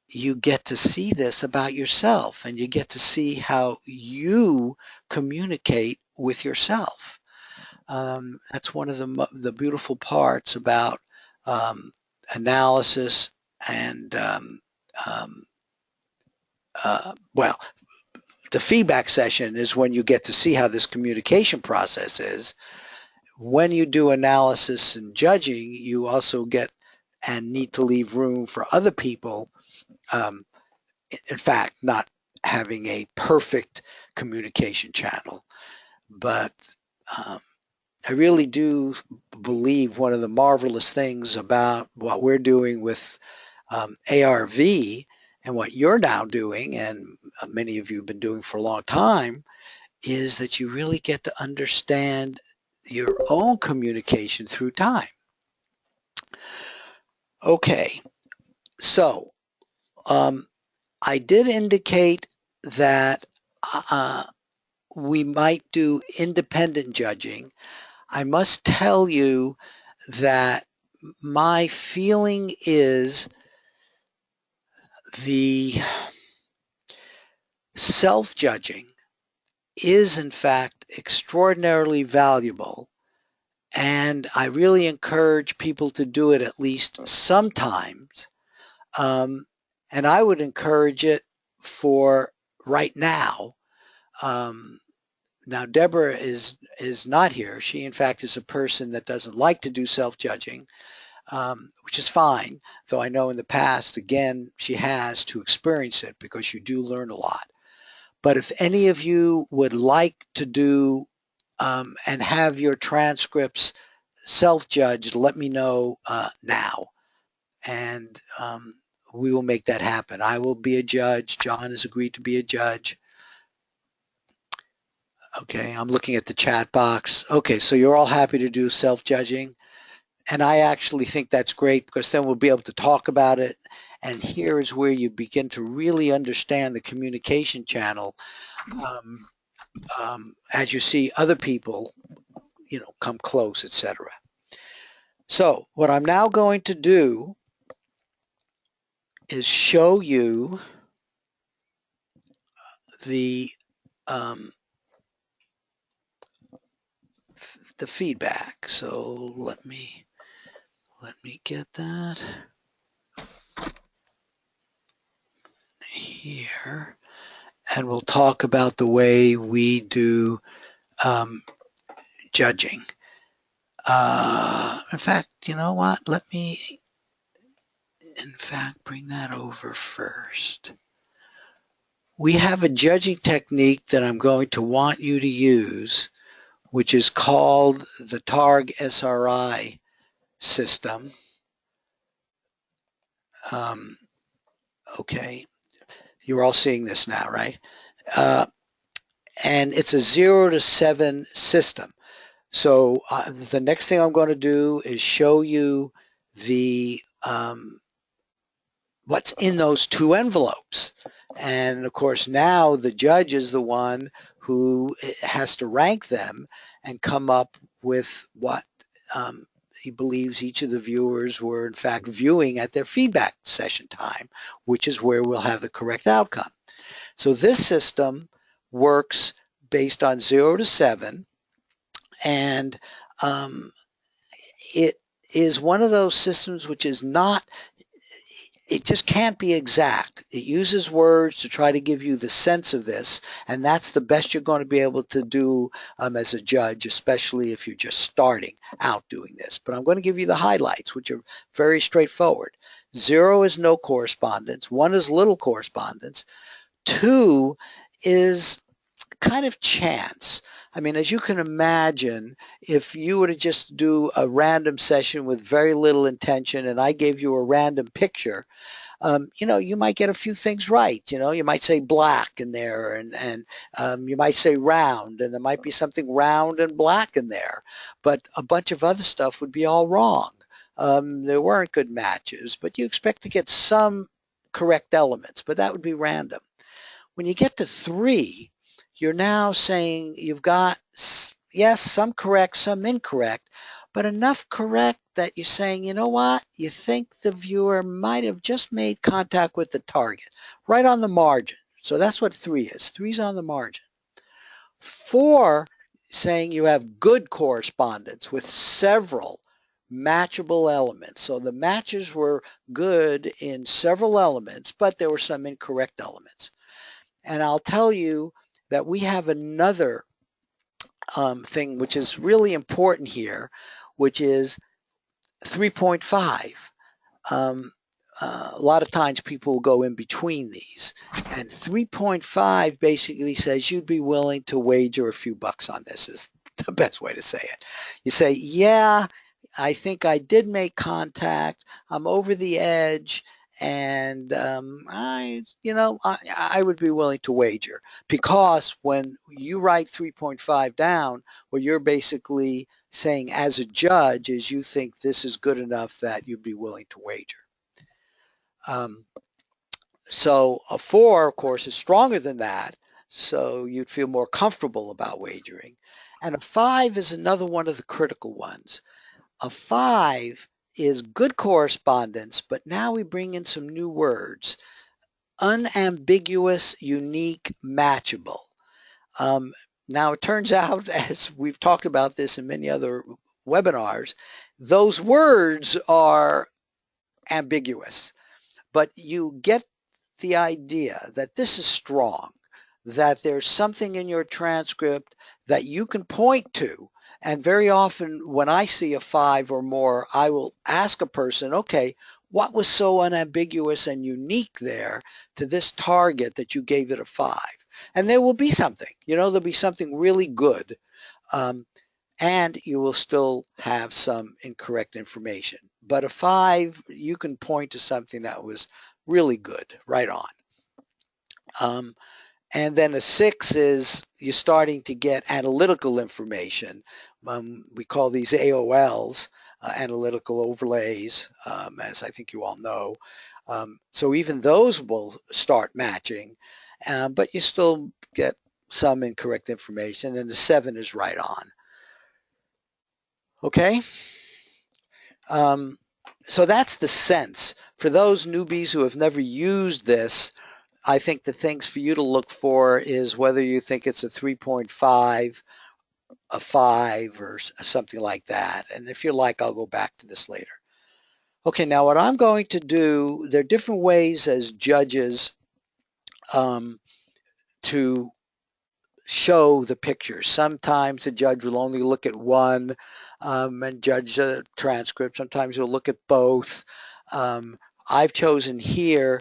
you get to see this about yourself and you get to see how you communicate with yourself. That's one of the beautiful parts about analysis and well, the feedback session is when you get to see how this communication process is. When you do analysis and judging, you also get and need to leave room for other people. In fact, not having a perfect communication channel, but I really do believe one of the marvelous things about what we're doing with ARV and what you're now doing, and many of you have been doing for a long time, is that you really get to understand your own communication through time. Okay, so I did indicate that we might do independent judging. I must tell you that my feeling is the self-judging is in fact extraordinarily valuable, and I really encourage people to do it at least sometimes. And I would encourage it for right now. Now, Deborah is not here. She, in fact, is a person that doesn't like to do self-judging, which is fine, though I know in the past, again, she has to experience it because you do learn a lot. But if any of you would like to do and have your transcripts self-judged, let me know now, and we will make that happen. I will be a judge. John has agreed to be a judge. Okay, I'm looking at the chat box. Okay, so you're all happy to do self-judging. And I actually think that's great because then we'll be able to talk about it. And here is where you begin to really understand the communication channel as you see other people, come close, etc. So what I'm now going to do is show you the feedback. So let me get that here, and we'll talk about the way we do judging. In fact, you know what? Let me, in fact, bring that over first. We have a judging technique that I'm going to want you to use, which is called the TARG SRI system. Okay, You're all seeing this now, right? And it's a 0 to 7 system. So the next thing I'm going to do is show you the what's in those two envelopes. And of course, now the judge is the one who has to rank them and come up with what he believes each of the viewers were in fact viewing at their feedback session time, which is where we'll have the correct outcome. So this system works based on 0 to 7, and it is one of those systems which is not, it just can't be exact. It uses words to try to give you the sense of this, and that's the best you're going to be able to do as a judge, especially if you're just starting out doing this. But I'm going to give you the highlights, which are very straightforward. 0 is no correspondence. 1 is little correspondence. 2 is kind of chance. I mean, as you can imagine, if you were to just do a random session with very little intention and I gave you a random picture, you might get a few things right. You might say black in there, and you might say round, and there might be something round and black in there, but a bunch of other stuff would be all wrong. There weren't good matches, but you expect to get some correct elements, but that would be random. When you get to 3, you're now saying you've got, yes, some correct, some incorrect, but enough correct that you're saying, you know what, you think the viewer might have just made contact with the target, right on the margin. So that's what 3 is. 3 is on the margin. 4, saying you have good correspondence with several matchable elements. So the matches were good in several elements, but there were some incorrect elements. And I'll tell you that we have another thing which is really important here, which is 3.5. A lot of times people will go in between these. And 3.5 basically says you'd be willing to wager a few bucks on this, is the best way to say it. You say, yeah, I think I did make contact. I'm over the edge. And I would be willing to wager, because when you write 3.5 down, what you're basically saying as a judge is you think this is good enough that you'd be willing to wager. So a 4, of course, is stronger than that, so you'd feel more comfortable about wagering. And a 5 is another one of the critical ones. A 5 is good correspondence, but now we bring in some new words. Unambiguous, unique, matchable. Now it turns out, as we've talked about this in many other webinars, those words are ambiguous, but you get the idea that this is strong, that there's something in your transcript that you can point to. And very often when I see a 5 or more, I will ask a person, okay, what was so unambiguous and unique there to this target that you gave it a 5? And there will be something, there'll be something really good. And you will still have some incorrect information. But a 5, you can point to something that was really good, right on. And then a 6 is you're starting to get analytical information. We call these AOLs, analytical overlays, as I think you all know. So even those will start matching, but you still get some incorrect information, and the 7 is right on. Okay? So that's the sense. For those newbies who have never used this, I think the things for you to look for is whether you think it's a 3.5, a 5, or something like that. And if you're like, I'll go back to this later. Okay, now what I'm going to do, there are different ways as judges to show the pictures. Sometimes the judge will only look at one and judge the transcript. Sometimes he'll look at both. I've chosen here,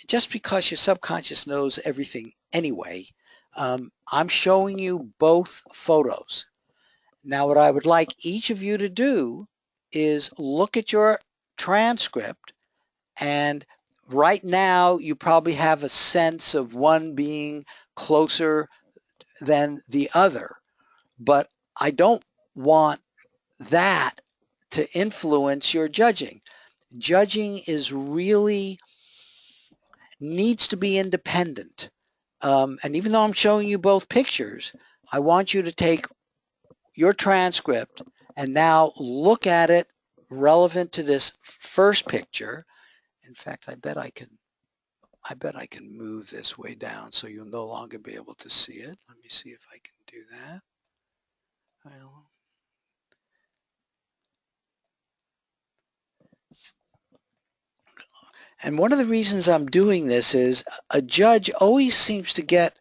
just because your subconscious knows everything anyway, I'm showing you both photos. Now what I would like each of you to do is look at your transcript and right now, you probably have a sense of one being closer than the other, but I don't want that to influence your judging. Judging is really needs to be independent. And even though I'm showing you both pictures, I want you to take your transcript and now look at it relevant to this first picture. In fact, I bet I can move this way down so you'll no longer be able to see it. Let me see if I can do that. Well, and one of the reasons I'm doing this is a judge always seems to get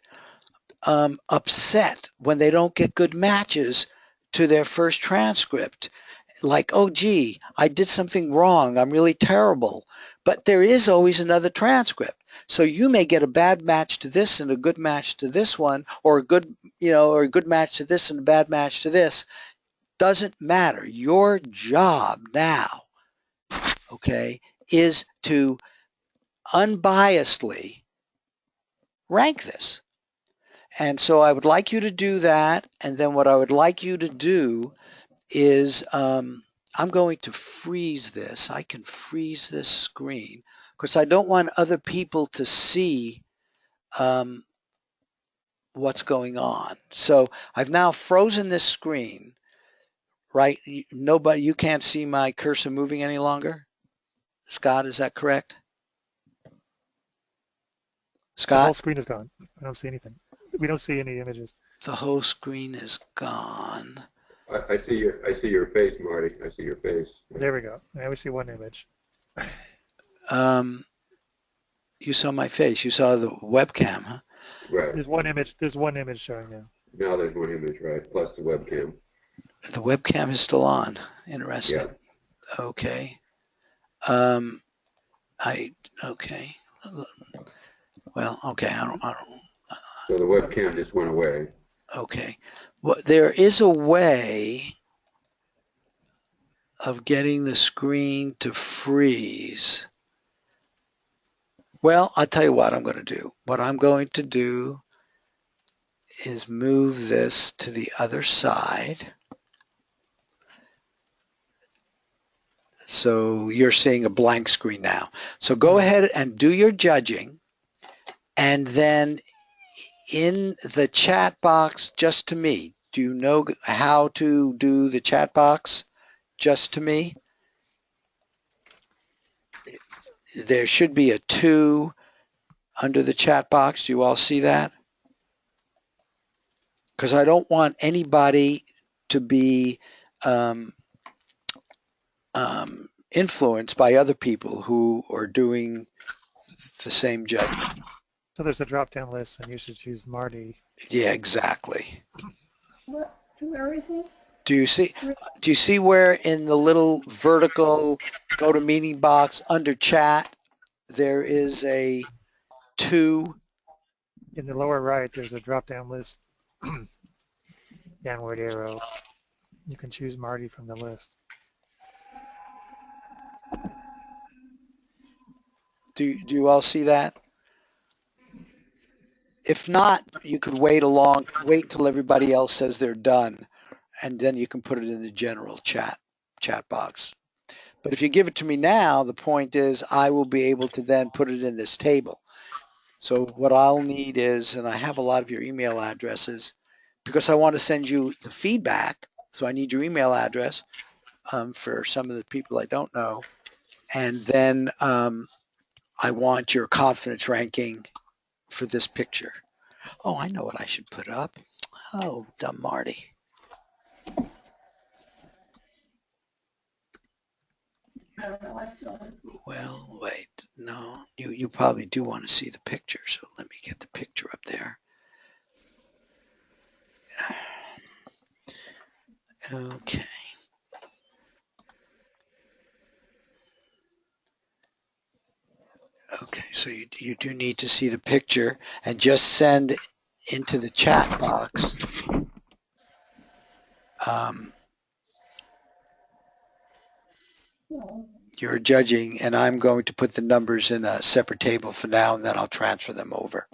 upset when they don't get good matches to their first transcript. Like, oh, gee, I did something wrong. I'm really terrible. But there is always another transcript. So you may get a bad match to this and a good match to this one, or a good, or a good match to this and a bad match to this. Doesn't matter. Your job now, okay, is to unbiasedly rank this. And so I would like you to do that. And then what I would like you to do is I'm going to freeze this. I can freeze this screen because I don't want other people to see what's going on. So I've now frozen this screen, right? Nobody, you can't see my cursor moving any longer. Scott, is that correct? The whole Scott? screen is gone. I don't see anything. We don't see any images. The whole screen is gone. I see your face, Marty. I see your face. There we go. Now we see one image. You saw my face. You saw the webcam, huh? Right. There's one image. There's one image showing now. Now there's one image, right? Plus the webcam. The webcam is still on. Interesting. Yeah. Okay. Okay. Well, okay. I don't. So the webcam just went away. Okay. Well, there is a way of getting the screen to freeze. Well, I'll tell you what I'm going to do. What I'm going to do is move this to the other side. So you're seeing a blank screen now. So go ahead and do your judging. And then in the chat box, just to me, do you know how to do the chat box just to me? There should be a 2 under the chat box. Do you all see that? Because I don't want anybody to be influenced by other people who are doing the same judging. So there's a drop-down list, and you should choose Marty. Yeah, exactly. Where is it? Do you see where in the little vertical go to meeting box under chat there is a 2? In the lower right, there's a drop-down list, downward arrow. You can choose Marty from the list. Do you all see that? If not, you could wait till everybody else says they're done, and then you can put it in the general chat box. But if you give it to me now, the point is I will be able to then put it in this table. So what I'll need is, and I have a lot of your email addresses, because I want to send you the feedback, so I need your email address for some of the people I don't know. And then I want your confidence ranking for this picture. Oh, I know what I should put up. Oh, dumb Marty. Well, wait, no, you probably do want to see the picture, so let me get the picture up there. Okay. Okay, so you do need to see the picture, and just send into the chat box No. You're judging, and I'm going to put the numbers in a separate table for now, and then I'll transfer them over.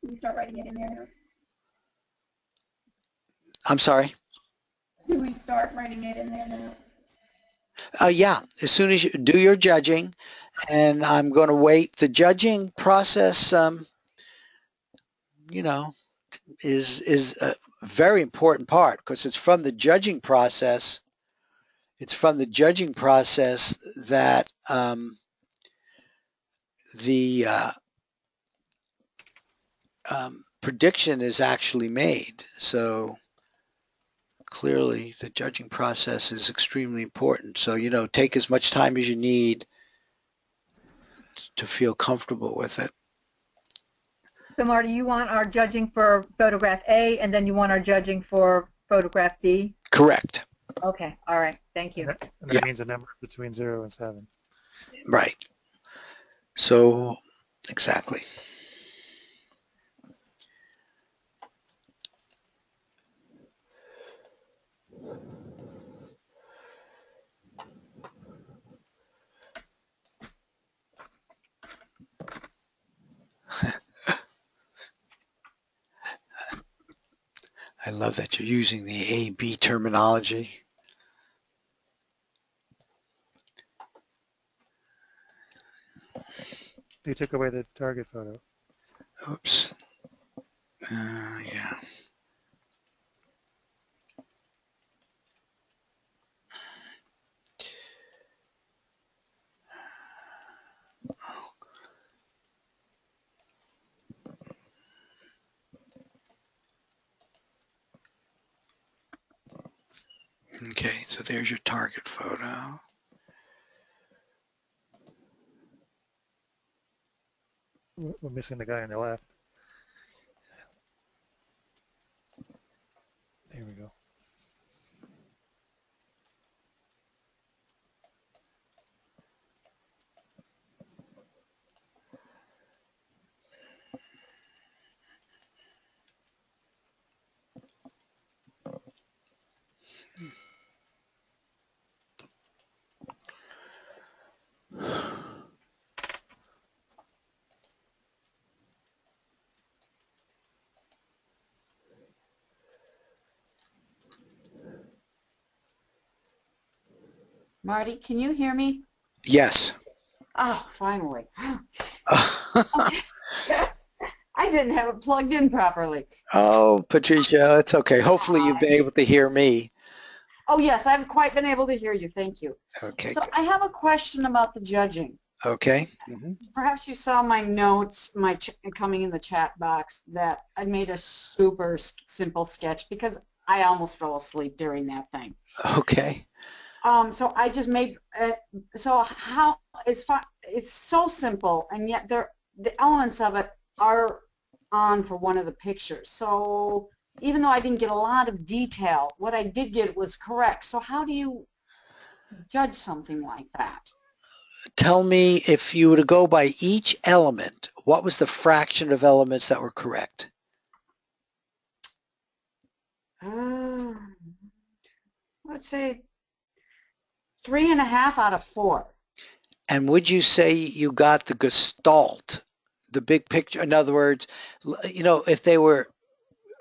Do we start writing it in there now? I'm sorry? Do we start writing it in there now? Yeah, as soon as you do your judging, and I'm going to wait. The judging process, you know, is a very important part because it's from the judging process. It's from the judging process that the prediction is actually made. So clearly, the judging process is extremely important. So, you know, take as much time as you need to feel comfortable with it. So Marty, you want our judging for photograph A, and then you want our judging for photograph B? Correct. Okay, all right, thank you. And that means a number between 0 and 7. Right. So, exactly. I love that you're using the A-B terminology. You took away the target photo. Oops. Yeah. Okay, so there's your target photo. We're missing the guy on the left. There we go. Marty, can you hear me? Yes. Oh, finally. Okay. I didn't have it plugged in properly. Oh, Patricia, it's okay. Hopefully you've been able to hear me. Oh, yes, I've quite been able to hear you. Thank you. Okay. So I have a question about the judging. Okay. Perhaps you saw my notes, coming in the chat box, that I made a super simple sketch because I almost fell asleep during that thing. Okay. So I just made, so how, it's so simple, and yet the elements of it are on for one of the pictures. So even though I didn't get a lot of detail, what I did get was correct. So how do you judge something like that? Tell me, if you were to go by each element, what was the fraction of elements that were correct? Let's say 3.5 out of 4. And would you say you got the gestalt, the big picture? In other words, you know, if they were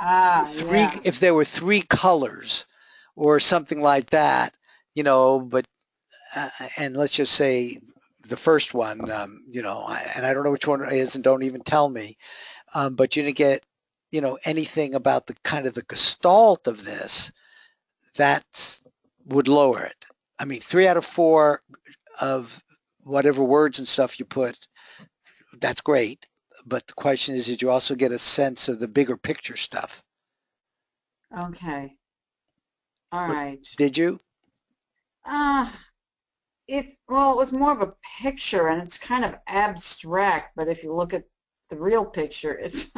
Yeah. if there were 3 colors or something like that, you know, but and let's just say the first one, you know, and I don't know which one it is, and don't even tell me, but you didn't get, you know, anything about the kind of the gestalt of this, that would lower it. I mean, 3 out of 4 of whatever words and stuff you put, that's great. But the question is, did you also get a sense of the bigger picture stuff? Okay. All right. Did you? It was more of a picture, and it's kind of abstract, but if you look at the real picture, it's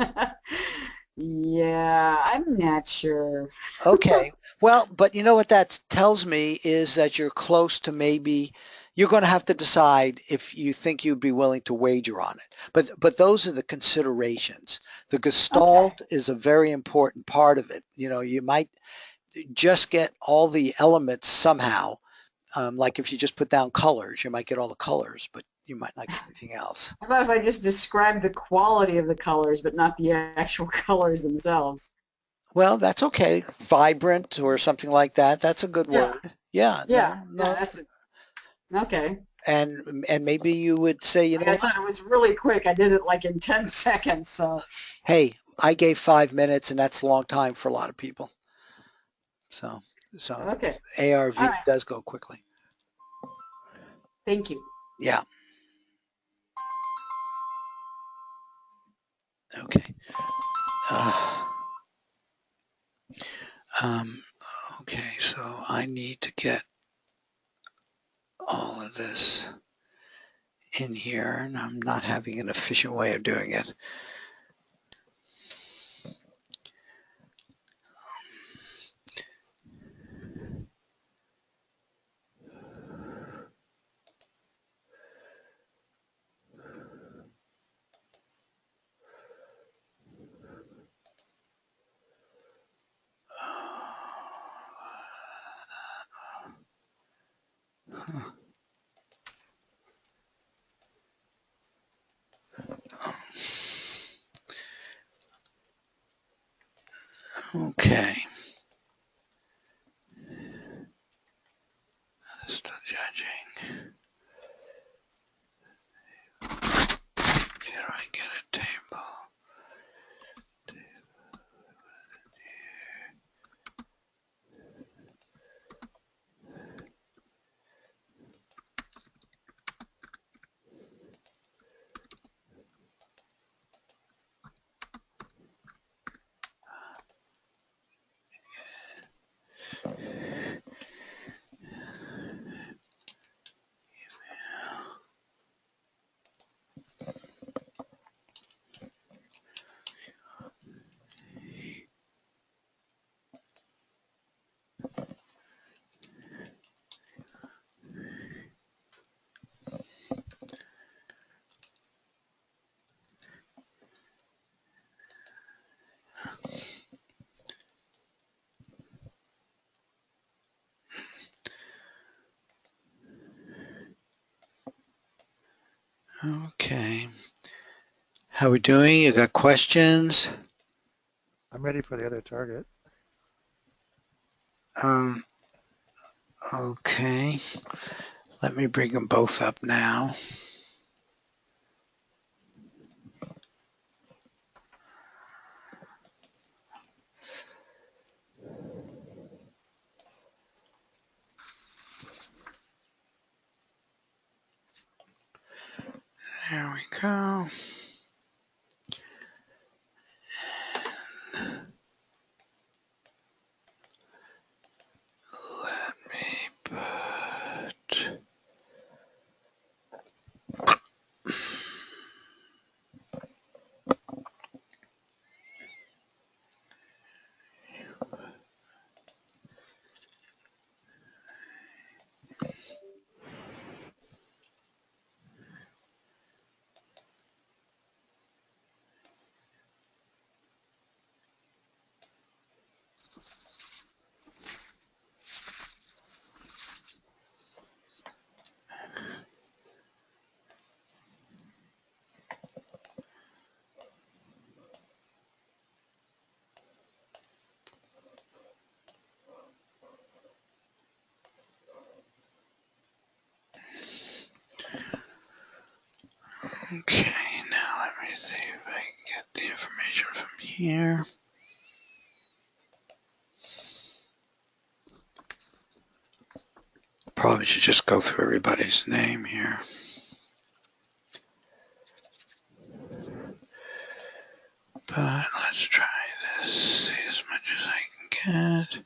Yeah, I'm not sure. Okay. Well, but you know what that tells me is that you're close to maybe you're going to have to decide if you think you'd be willing to wager on it. But those are the considerations. The Okay. gestalt is a very important part of it. You know, you might just get all the elements somehow. Like if you just put down colors, you might get all the colors, but you might not get anything else. How about if I just describe the quality of the colors, but not the actual colors themselves? Well, that's okay. Vibrant or something like that. That's a good Yeah, word. Yeah, yeah, no, yeah, no. that's it. Okay. And maybe you would say, you Like know I what? said, it was really quick. I did it like in 10 seconds, so Hey, I gave 5 minutes, and that's a long time for a lot of people. So, so okay. All ARV right. does go quickly. Thank you. Yeah. Okay. Uh, um, okay. So I need to get all of this in here, and I'm not having an efficient way of doing it. Okay. Still judging. Here I get a table. Okay. How we doing? You got questions? I'm ready for the other target. Um, okay. Let me bring them both up now. There we go. Let me put. Okay, now let me see if I can get the information from here. Probably should just go through everybody's name here. But let's try this, see as much as I can get.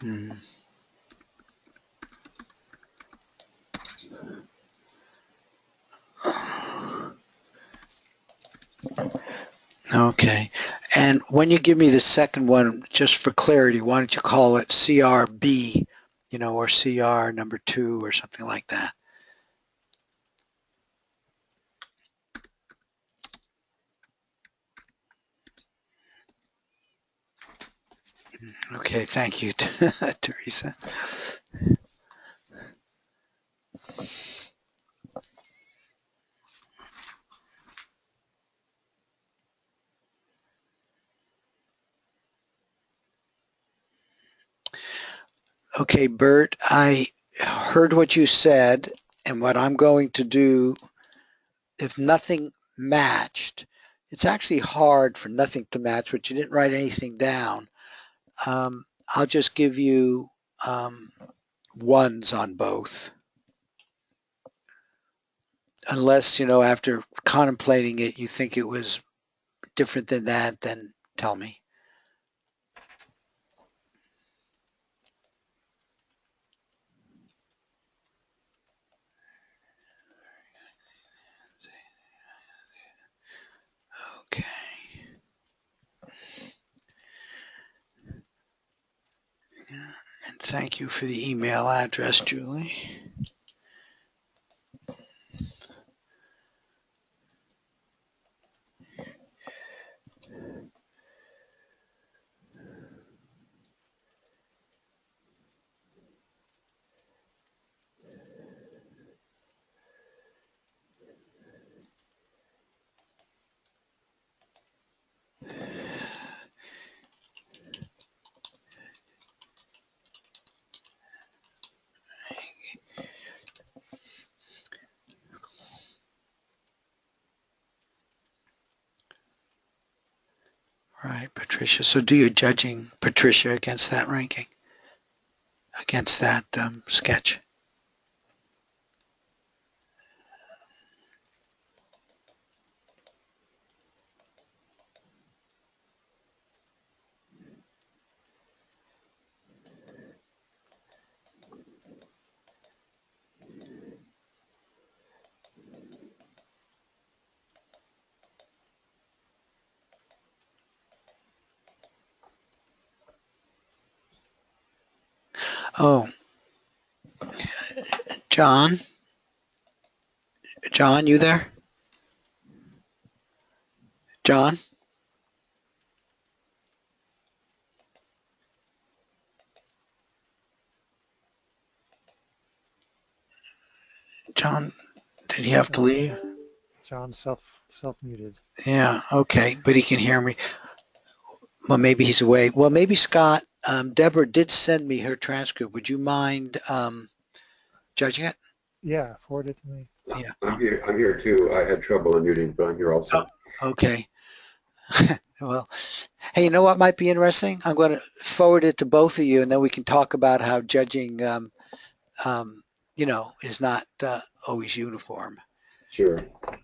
Hmm. Okay. And when you give me the second one, just for clarity, why don't you call it CRB, or CR number 2 or something like that? Okay, thank you, Teresa. Okay, Bert, I heard what you said, and what I'm going to do, if nothing matched, it's actually hard for nothing to match, but you didn't write anything down. I'll just give you ones on both. Unless, after contemplating it, you think it was different than that, then tell me. Okay. And thank you for the email address, Julie. Right, Patricia. So do your judging, Patricia, against that ranking, against that sketch. Oh, John? John, you there? John? John, did he have to leave? John self-muted. Yeah, okay, but he can hear me. Well, maybe he's away. Well, maybe Scott, Deborah did send me her transcript. Would you mind judging it? Yeah, forward it to me. Yeah. I'm here too. I had trouble unmuting, but I'm here also. Okay. Well, hey, you know what might be interesting? I'm going to forward it to both of you, and then we can talk about how judging, is not always uniform. Sure.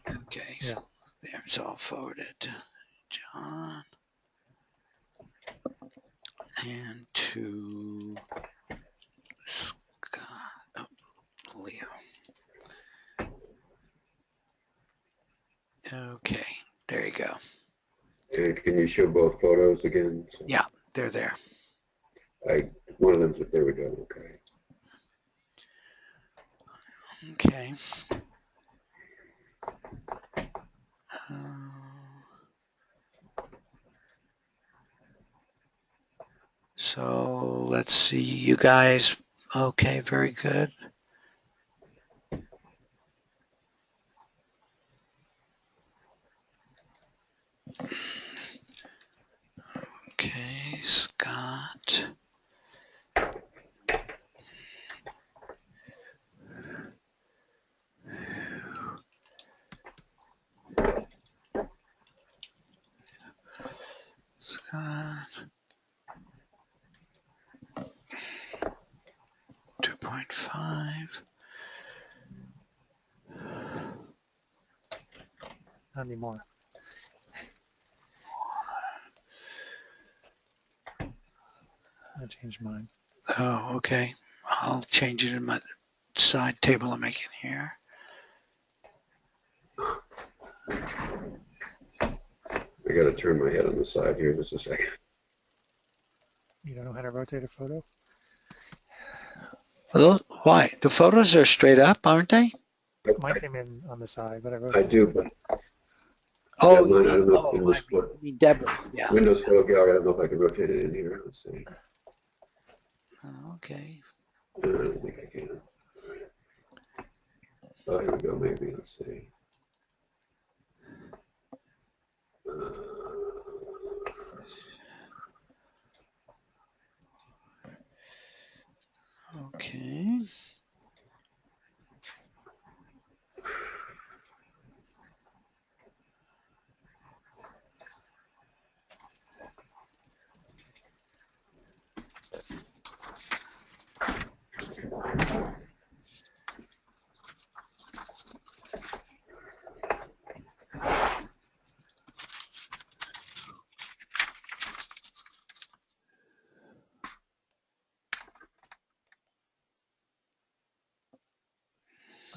Okay, Yeah. so there. So I'll forward it to John and to Scott. Oh, Leo. Okay, there you go. And can you show both photos again? So Yeah, they're there. one of them's, there we go, okay. Okay. So let's see, you guys. Okay, very good. Okay, Scott. 3.5. Not anymore. I changed mine. Oh, okay. I'll change it in my side table I'm making here. I gotta turn my head on the side here just a second. You don't know how to rotate a photo? Why? The photos are straight up, aren't they? Mine came in on the side, but I I rotated. do, but Oh, yeah, mine, I don't know oh, in this I mean Deborah. Yeah. Windows Photo Gallery, I don't know if I can rotate it in here. Let's see. Okay. I don't think I can. Oh, here we go, maybe. Let's see. Okay.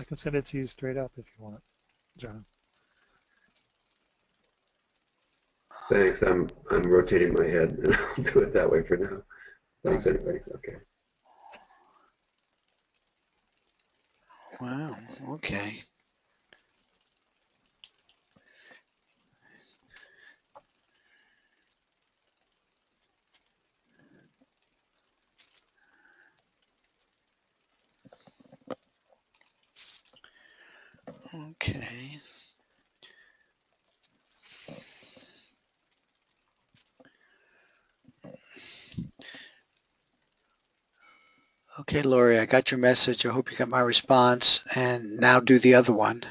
I can send it to you straight up if you want, John. Thanks, I'm rotating my head. I'll do it that way for now. Thanks, anybody. Okay. Wow. Okay. Okay. Okay, Lori, I got your message. I hope you got my response. And now do the other one.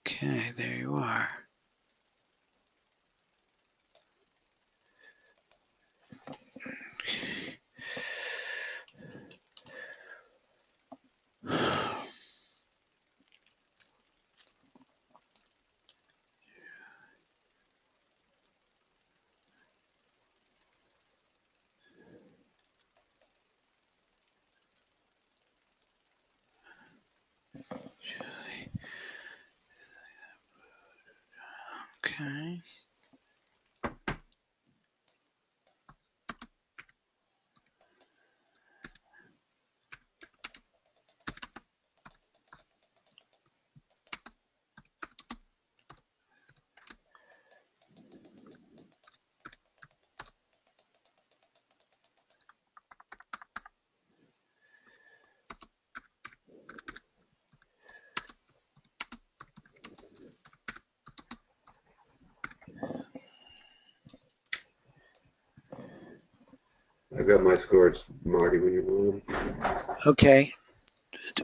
Okay, there you are. Okay. I've got my scores, Marty, when you want them. Okay.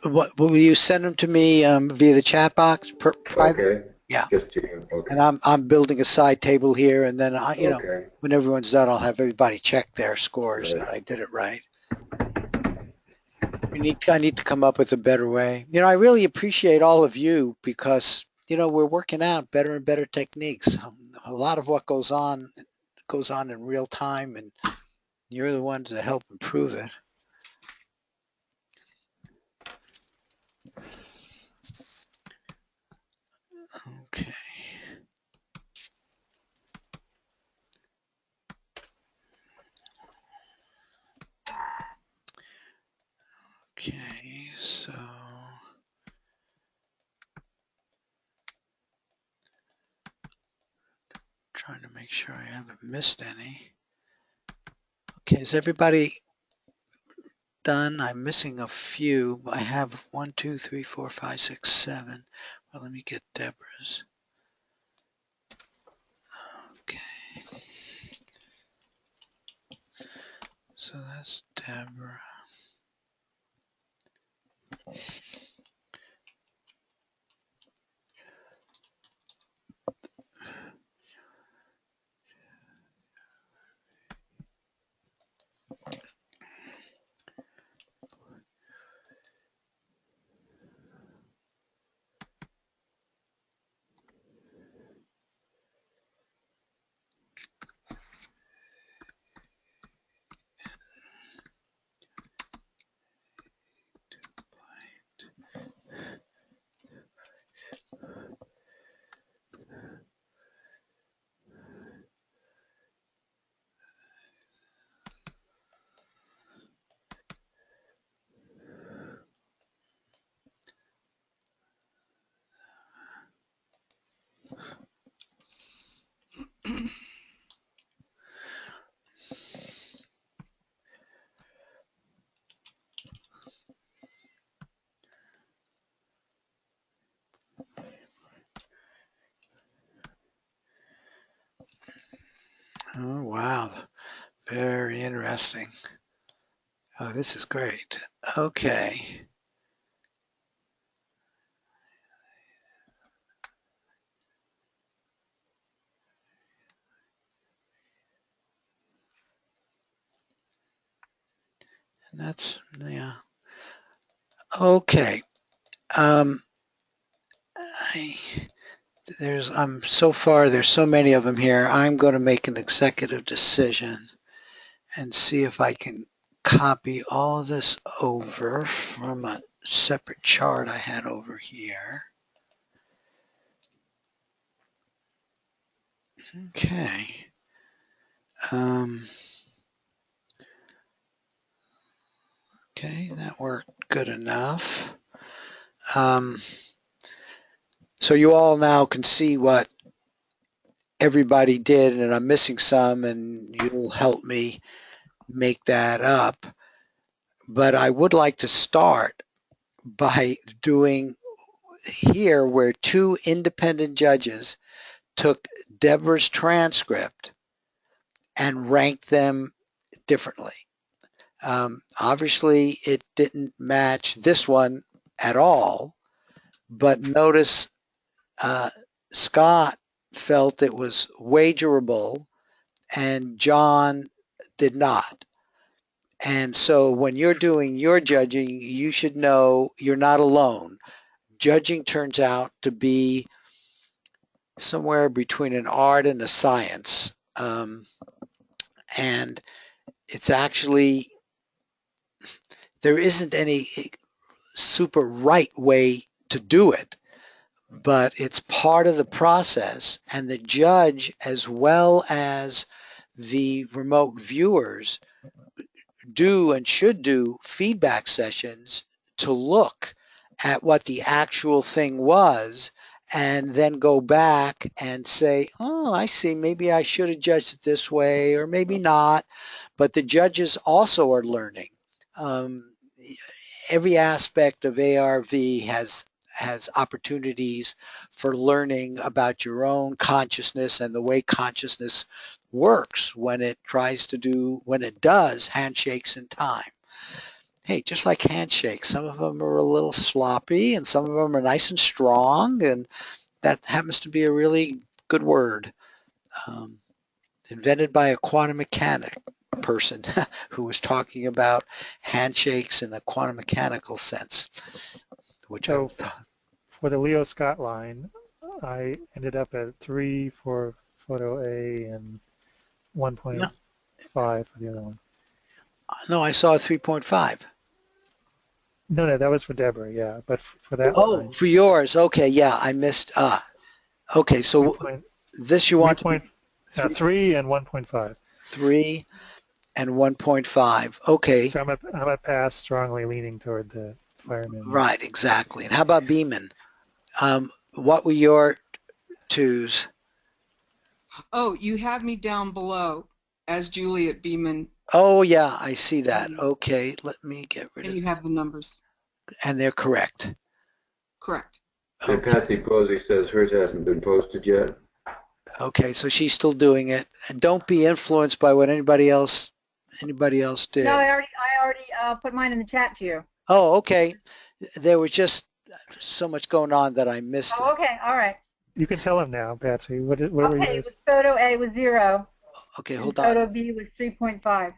What will you send them to me via the chat box? Private? Okay. Yeah. Just to you. Okay. And I'm building a side table here, and then Okay. when everyone's done, I'll have everybody check their scores Right. that I did it right. I need to come up with a better way. I really appreciate all of you because we're working out better and better techniques. A lot of what goes on in real time, and you're the ones that help improve it. Okay. Okay, so trying to make sure I haven't missed any. Okay, is everybody done? I'm missing a few. I have 1, 2, 3, 4, 5, 6, 7. Well, let me get Deborah's. Okay. So that's Deborah. Oh, wow. Very interesting. Oh, this is great. Okay. And that's, yeah. Okay. Um, so far, there's so many of them here. I'm going to make an executive decision and see if I can copy all of this over from a separate chart I had over here. Okay. Okay, that worked good enough. So you all now can see what everybody did, and I'm missing some, and you'll help me make that up. But I would like to start by doing here where two independent judges took Deborah's transcript and ranked them differently. Obviously, it didn't match this one at all, but notice Scott felt it was wagerable and John did not. And so when you're doing your judging, you should know you're not alone. Judging turns out to be somewhere between an art and a science. And it's actually, there isn't any super right way to do it, but it's part of the process. And the judge, as well as the remote viewers, do and should do feedback sessions to look at what the actual thing was and then go back and say, oh, I see, maybe I should have judged it this way or maybe not. But the judges also are learning. Every aspect of ARV has opportunities for learning about your own consciousness and the way consciousness works when it does handshakes in time. Hey, just like handshakes, some of them are a little sloppy and some of them are nice and strong, and that happens to be a really good word. Invented by a quantum mechanic person who was talking about handshakes in a quantum mechanical sense. So for the Leo Scott line, I ended up at 3 for photo A and 1.5 for the other one. No, I saw a 3.5. No, that was for Deborah, yeah. But for that line, For yours. Okay, yeah, I missed. Okay, so this you want to be 3 and 1.5. 3 and 1.5. Okay. So I'm a pass, strongly leaning toward the fireman. Right, exactly. And how about Beeman? What were your twos? Oh, you have me down below as Juliet Beeman, Oh, yeah, I see that. Okay, let me get rid of and you have the numbers. And they're correct. Correct. And Patsy Posey says hers hasn't been posted yet. Okay, so she's still doing it. And don't be influenced by what anybody else did. No, I already put mine in the chat to you. Oh, okay. There was just so much going on that I missed it. Oh, okay, all right. You can tell him now, Patsy. What were Okay, yours? photo A was 0. Okay, And hold on. photo B was 3.5.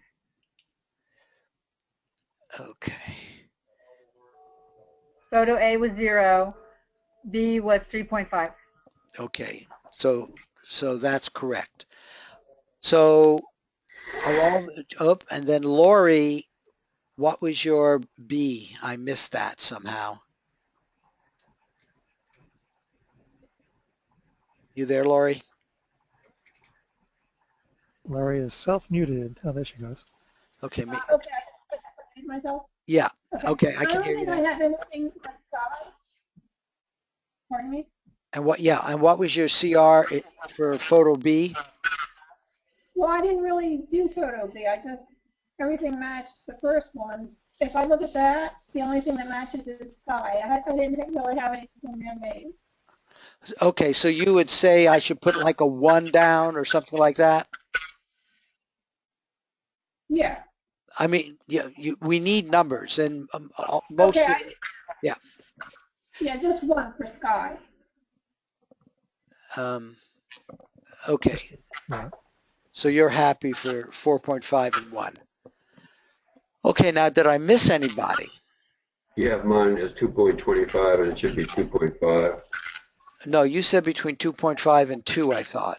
Okay. Photo A was 0. B was 3.5. Okay. So that's correct. So and then Lori, what was your B? I missed that somehow. You there, Lori? Laurie is self-muted. Oh, there she goes. Okay. Okay, I can read myself. Yeah. Okay, I can hear you I now. don't think I have anything like Sky. Pardon me? And what was your CR for photo B? Well, I didn't really do photo B. Everything matched the first one. If I look at that, the only thing that matches is Sky. I didn't really have anything man-made. Okay, so you would say I should put like a 1 down or something like that? Yeah. I mean, yeah, we need numbers, and most Okay. of yeah. Yeah, just one for Sky. Okay, Just, yeah. so you're happy for 4.5 and 1. Okay, now did I miss anybody? You have mine as 2.25 and it should be 2.5. No, you said between 2.5 and 2, I thought.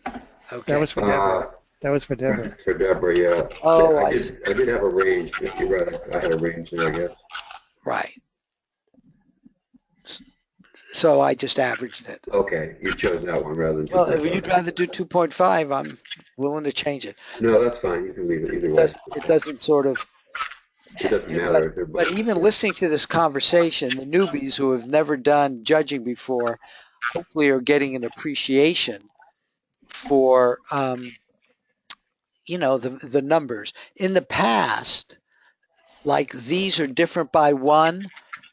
Okay. That was for Deborah. That was for Deborah. For Deborah, yeah. Oh, I I see. did have a range, if you're right. I had a range there, I guess. Right. So I just averaged it. Okay, you chose that one rather than Well, if you'd 2.5. rather do 2.5, I'm willing to change it. No, that's fine. You can leave it either way. It doesn't sort of, It doesn't but, matter. They're but both- even listening to this conversation, the newbies who have never done judging before, hopefully are getting an appreciation for, the numbers. In the past, like these are different by one,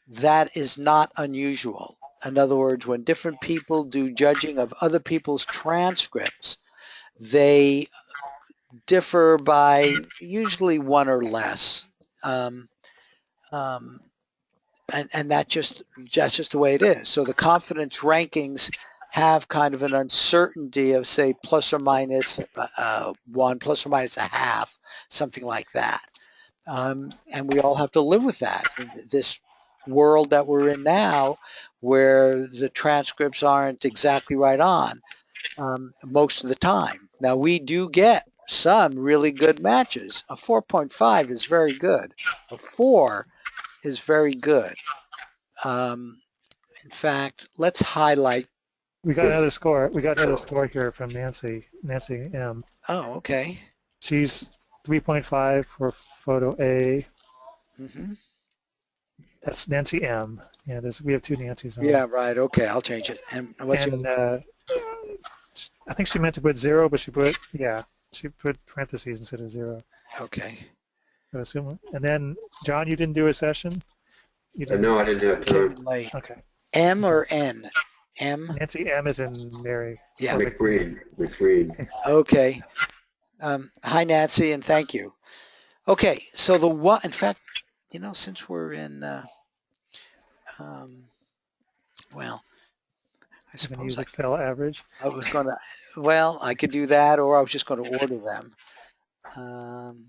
that is not unusual. In other words, when different people do judging of other people's transcripts, they differ by usually one or less. Um, um, and that's just the way it is. So the confidence rankings have kind of an uncertainty of say plus or minus one, plus or minus a half, something like that. And we all have to live with that in this world that we're in now, where the transcripts aren't exactly right on most of the time. Now we do get some really good matches. A 4.5 is very good. A 4 is very good. In fact, let's highlight. We got another score. We got another score here from Nancy. Nancy M. Oh, okay. She's 3.5 for photo A. Hmm. That's Nancy M. Yeah, we have two Nancys on. Yeah, right. Okay, I'll change it. And what's And your? I think she meant to put 0, but she put parentheses instead of 0. Okay. I assume. And then John, you didn't do a session. You didn't. No, I didn't have Came time. in late. Okay. M or N? M. Nancy M is in Mary. Yeah. McBreen. Okay. Hi, Nancy, and thank you. Okay, so the one, in fact, since we're in, well, I You can suppose use Excel average. I was going to, well, I could do that, or I was just going to order them.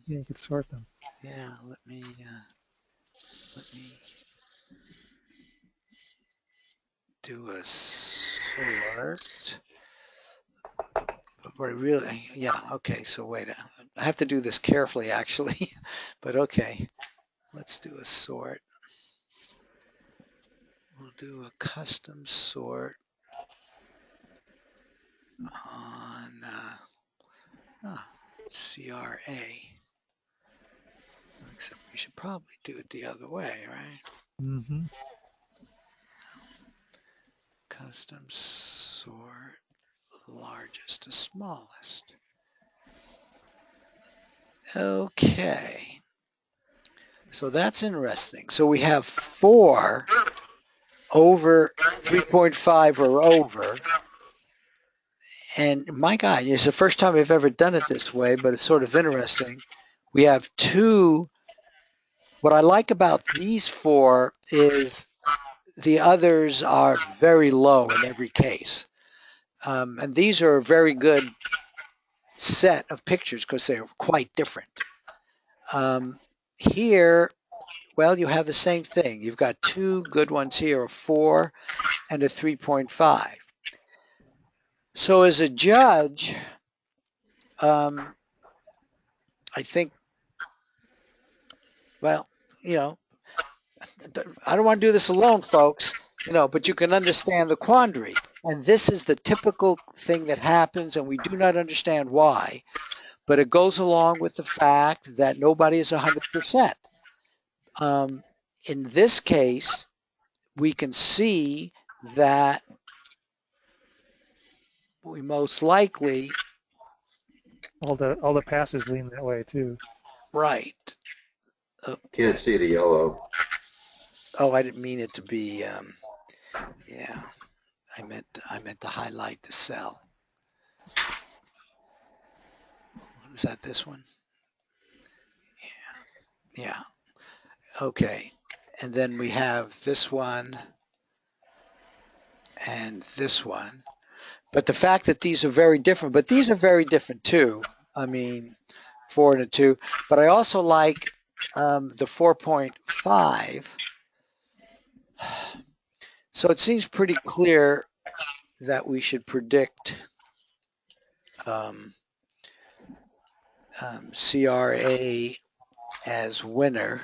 Yeah, you could sort them. Yeah, let me do a sort. But really, yeah, okay, so wait, I have to do this carefully actually, but okay, let's do a sort. We'll do a custom sort on CRA, except we should probably do it the other way, right? Mm-hmm. Custom sort largest to smallest. Okay. So that's interesting. So we have 4 over 3.5 or over. And my God, it's the first time I've ever done it this way, but it's sort of interesting. We have 2. What I like about these 4 is the others are very low in every case. And these are a very good set of pictures because they're quite different. Here, well, you have the same thing. You've got 2 good ones here, a 4 and a 3.5. So as a judge, I think, well, I don't want to do this alone, folks, but you can understand the quandary. And this is the typical thing that happens, and we do not understand why. But it goes along with the fact that nobody is 100%. In this case, we can see that we most likely, All the passes lean that way too. right. Can't see the yellow. Oh, I didn't mean it to be, yeah, I meant to highlight the cell. Is that this one? Yeah. Okay. And then we have this one and this one. But the fact that these are very different, but these are very different too. I mean, 4 and a 2. But I also like the 4.5. So it seems pretty clear that we should predict CRA as winner.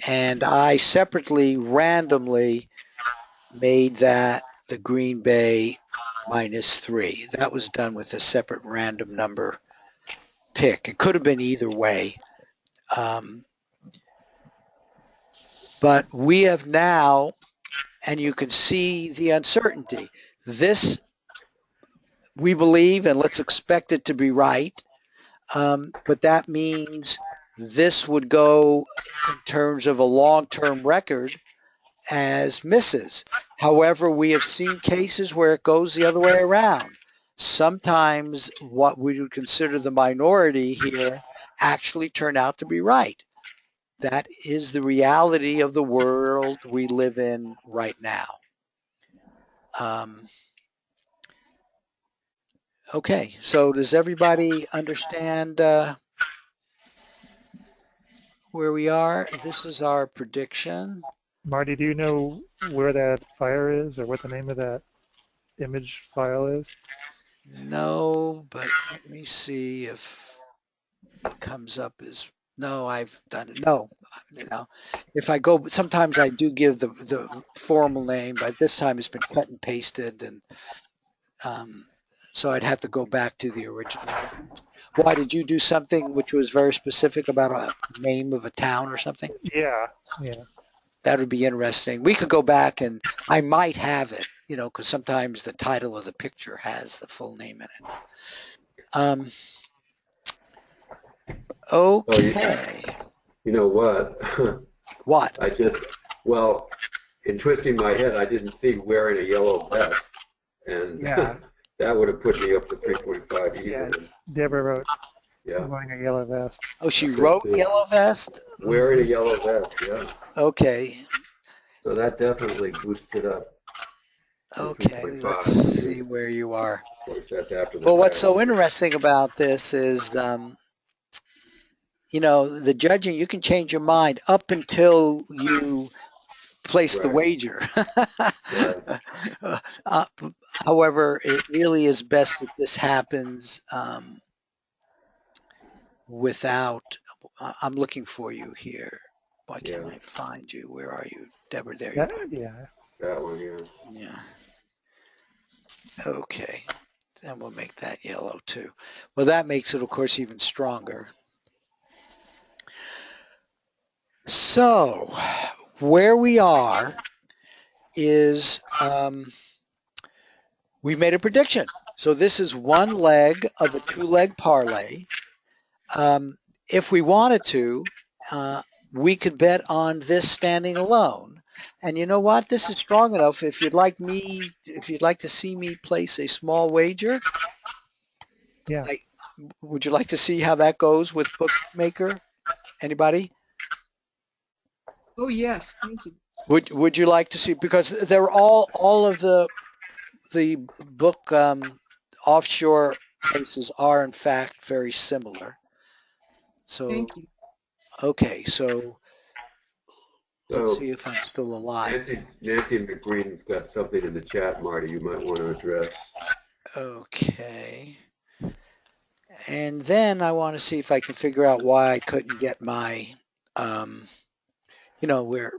And I separately, randomly made that the Green Bay -3. That was done with a separate random number pick. It could have been either way. But we have now, and you can see the uncertainty. This, we believe, and let's expect it to be right. But that means this would go in terms of a long-term record as misses. However, we have seen cases where it goes the other way around. Sometimes what we would consider the minority here actually turn out to be right. That is the reality of the world we live in right now. Okay, so does everybody understand where we are? This is our prediction. Marty, do you know where that fire is or what the name of that image file is? No, but let me see if it comes up as, no, I've done it. No, if I go, sometimes I do give the formal name, but this time it's been cut and pasted, and so I'd have to go back to the original. Why, did you do something which was very specific about a name of a town or something? Yeah. That would be interesting. We could go back, and I might have it, because sometimes the title of the picture has the full name in it. Okay. You know what? What? Well, in twisting my head, I didn't see wearing a yellow vest, and that would have put me up to 3.5 easily. Yeah, Deborah wrote Yeah. wearing a yellow vest. Oh, she wrote yellow vest? Wearing a yellow vest, yeah. Okay. So that definitely boosts it up. Okay, let's see where you are. Of course, that's after the Well, what's so interesting about this is, the judging, you can change your mind up until you place the wager. However, it really is best if this happens without, I'm looking for you here. Why can't I find you? Where are you? Deborah, there you are. Yeah. That one, yeah. Yeah. Okay. And we'll make that yellow too. Well, that makes it, of course, even stronger. So, where we are is we made a prediction. So this is one leg of a two-leg parlay. If we wanted to, we could bet on this standing alone. And you know what? This is strong enough. If you'd like to see me place a small wager, would you like to see how that goes with Bookmaker? Anybody? Oh yes, thank you. Would you like to see, because they're all of the book offshore places are in fact very similar. So thank you. Okay, so let's see if I'm still alive. Nancy McGreen's got something in the chat, Marty, you might want to address. Okay. And then I want to see if I can figure out why I couldn't get my, where,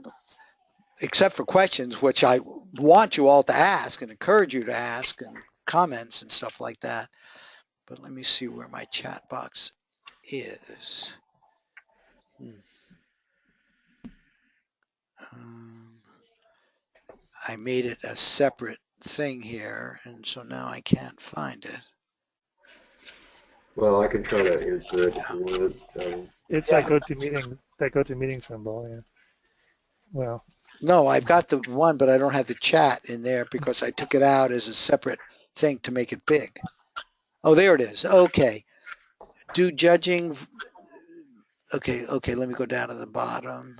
except for questions, which I want you all to ask and encourage you to ask, and comments and stuff like that. But let me see where my chat box is. I made it a separate thing here, and so now I can't find it. Well, I can try to answer it if you want. It's that GoToMeeting symbol, yeah. Well. No, I've got the one, but I don't have the chat in there because I took it out as a separate thing to make it big. Oh, there it is. Okay. Do judging Okay, let me go down to the bottom.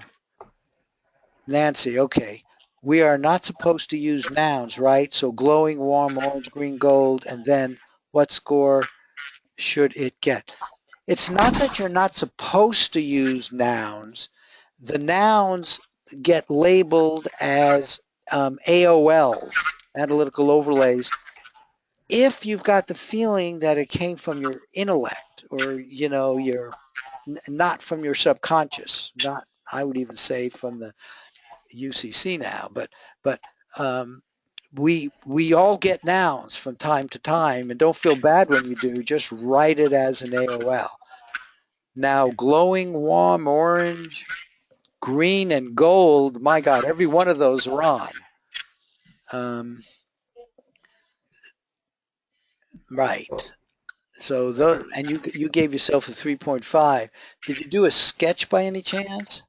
Nancy, okay. We are not supposed to use nouns, right? So glowing, warm, orange, green, gold, and then what score should it get? It's not that you're not supposed to use nouns. The nouns get labeled as AOLs, analytical overlays, if you've got the feeling that it came from your intellect or, your not from your subconscious, not, I would even say from the UCC now, but um, we all get nouns from time to time, and don't feel bad when you do. Just write it as an AOL. Now, glowing, warm, orange, green, and gold. My God, every one of those are on. Right. So and you gave yourself a 3.5. Did you do a sketch by any chance?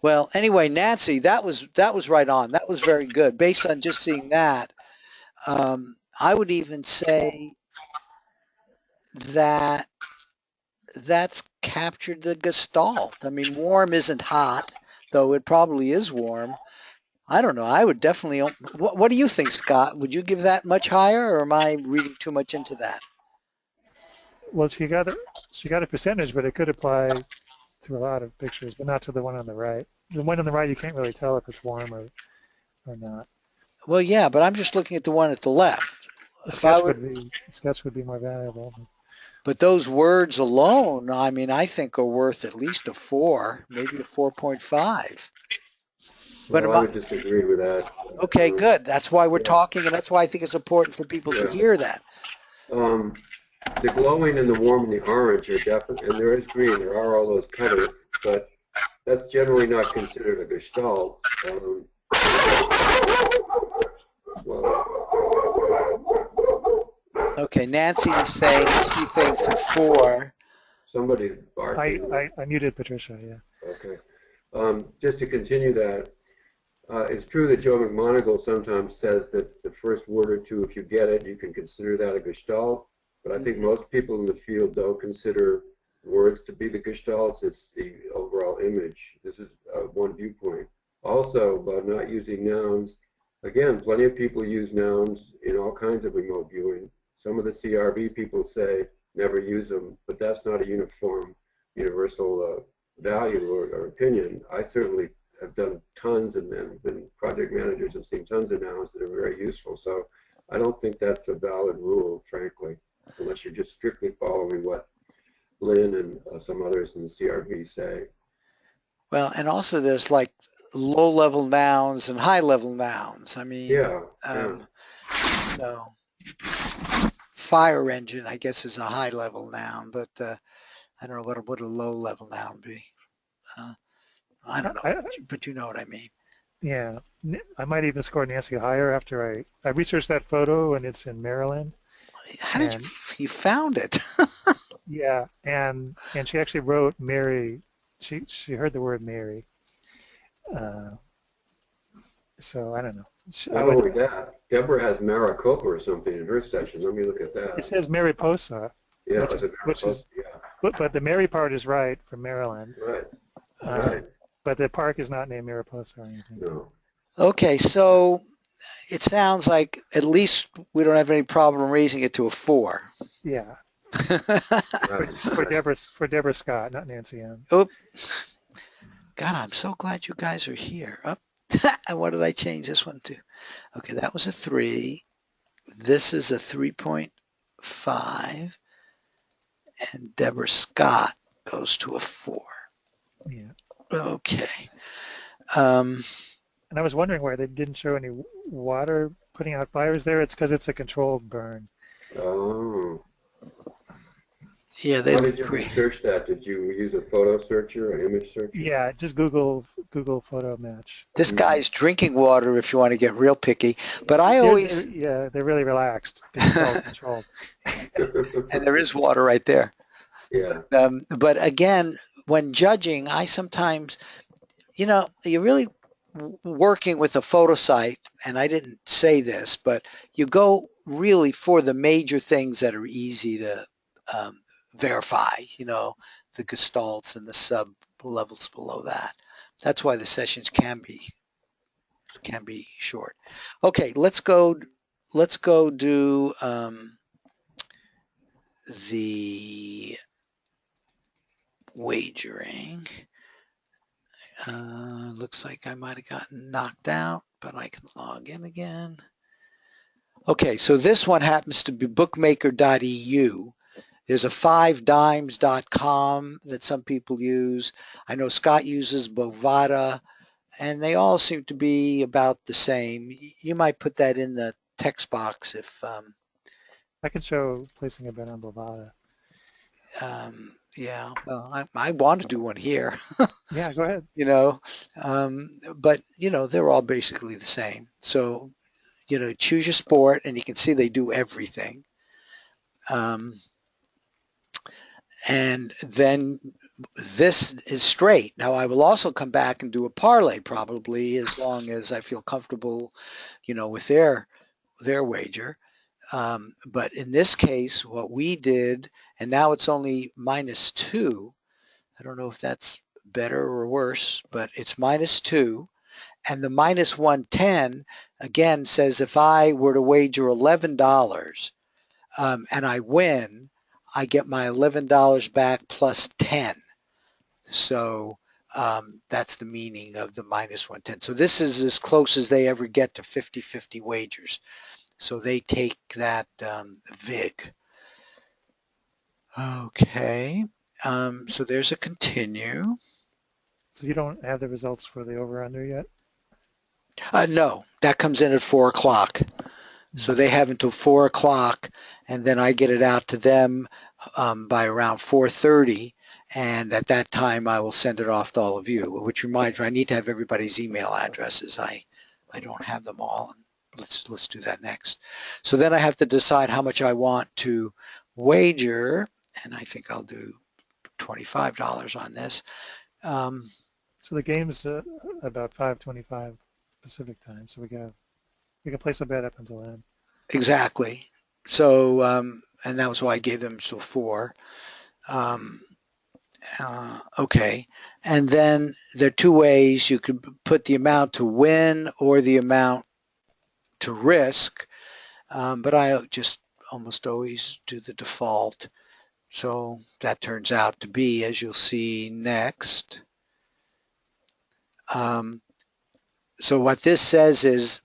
Well, anyway, Nancy, that was right on. That was very good. Based on just seeing that, I would even say that that's captured the gestalt. I mean, warm isn't hot, though it probably is warm. I don't know. I would definitely. What do you think, Scott? Would you give that much higher, or am I reading too much into that? Well, she got a percentage, but it could apply to a lot of pictures, but not to the one on the right. The one on the right, you can't really tell if it's warm or not. Well, yeah, but I'm just looking at the one at the left. A sketch would be more valuable. But those words alone, I mean, I think are worth at least a 4, maybe a 4.5. Well, I would disagree with that. Okay, good. That's why we're talking, and that's why I think it's important for people to hear that. The glowing and the warm and the orange are definitely, and there is green, there are all those colors, but that's generally not considered a gestalt. Okay, Nancy is saying she thinks a 4. Somebody barking. I muted Patricia, yeah. Okay. Just to continue that, it's true that Joe McMoneagle sometimes says that the first word or two, if you get it, you can consider that a gestalt. But I think most people in the field don't consider words to be the gestalts. It's the overall image. This is one viewpoint. Also, about not using nouns, again, plenty of people use nouns in all kinds of remote viewing. Some of the CRV people say never use them, but that's not a universal value or opinion. I certainly have done tons and been project managers and seen tons of nouns that are very useful. So I don't think that's a valid rule, frankly, unless you're just strictly following what Lynn and some others in the CRV say. Well, and also there's like low-level nouns and high-level nouns. I mean, fire engine, I guess, is a high-level noun, but I don't know what would a low-level noun be. I don't know, but you know what I mean. Yeah, I might even score Nancy higher after I researched that photo, and it's in Maryland. How did you found it? Yeah, and she actually wrote Mary. She heard the word Mary. So I don't know. Not only that, Deborah has Maricopa or something in her section. Let me look at that. It says Mariposa. Yeah, but the Mary part is right for Maryland. Right. Right. But the park is not named Mariposa or anything. No. Okay, so it sounds like at least we don't have any problem raising it to a 4. Yeah. For Deborah Scott, not Nancy Ann. Oh, God, I'm so glad you guys are here. Oh. And what did I change this one to? Okay, that was a 3. This is a 3.5. And Deborah Scott goes to a 4. Yeah. Okay. And I was wondering why they didn't show any water putting out fires there. It's because it's a controlled burn. Oh. Yeah, they. How did you research that? Did you use a photo searcher, an image searcher? Yeah, just Google photo match. This guy's drinking water if you want to get real picky. But they're really relaxed. Controlled. And there is water right there. Yeah. But again, when judging, I sometimes, you're really working with a photo site, and I didn't say this, but you go really for the major things that are easy to verify, the gestalts and the sub levels below that. That's why the sessions can be short. Okay, let's go do the wagering. Looks like I might have gotten knocked out, but I can log in again. Okay, so this one happens to be bookmaker.eu. There's a 5dimes.com that some people use. I know Scott uses Bovada, and they all seem to be about the same. You might put that in the text box if, I can show placing a bet on Bovada. yeah, well, I want to do one here, Yeah, go ahead. but, they're all basically the same. So, choose your sport, and you can see they do everything. And then this is straight. Now I will also come back and do a parlay probably as long as I feel comfortable, with their wager. But in this case, what we did, and now it's only -2. I don't know if that's better or worse, but it's -2. And the -110 again says if I were to wager $11 and I win, I get my $11 back plus 10. So that's the meaning of the -110. So this is as close as they ever get to 50-50 wagers. So they take that VIG. Okay, so there's a continue. So you don't have the results for the over-under yet? No, that comes in at 4 o'clock. So they have until 4 o'clock, and then I get it out to them by around 4:30, and at that time I will send it off to all of you, which reminds me I need to have everybody's email addresses. I don't have them all. Let's do that next. So then I have to decide how much I want to wager, and I think I'll do $25 on this. So the game's about 5:25 Pacific time, so we can place a bet up until then. Exactly. So, and that was why I gave them till 4. Okay. And then there are 2 ways you could put the amount to win or the amount to risk. But I just almost always do the default. So that turns out to be, as you'll see next. So what this says is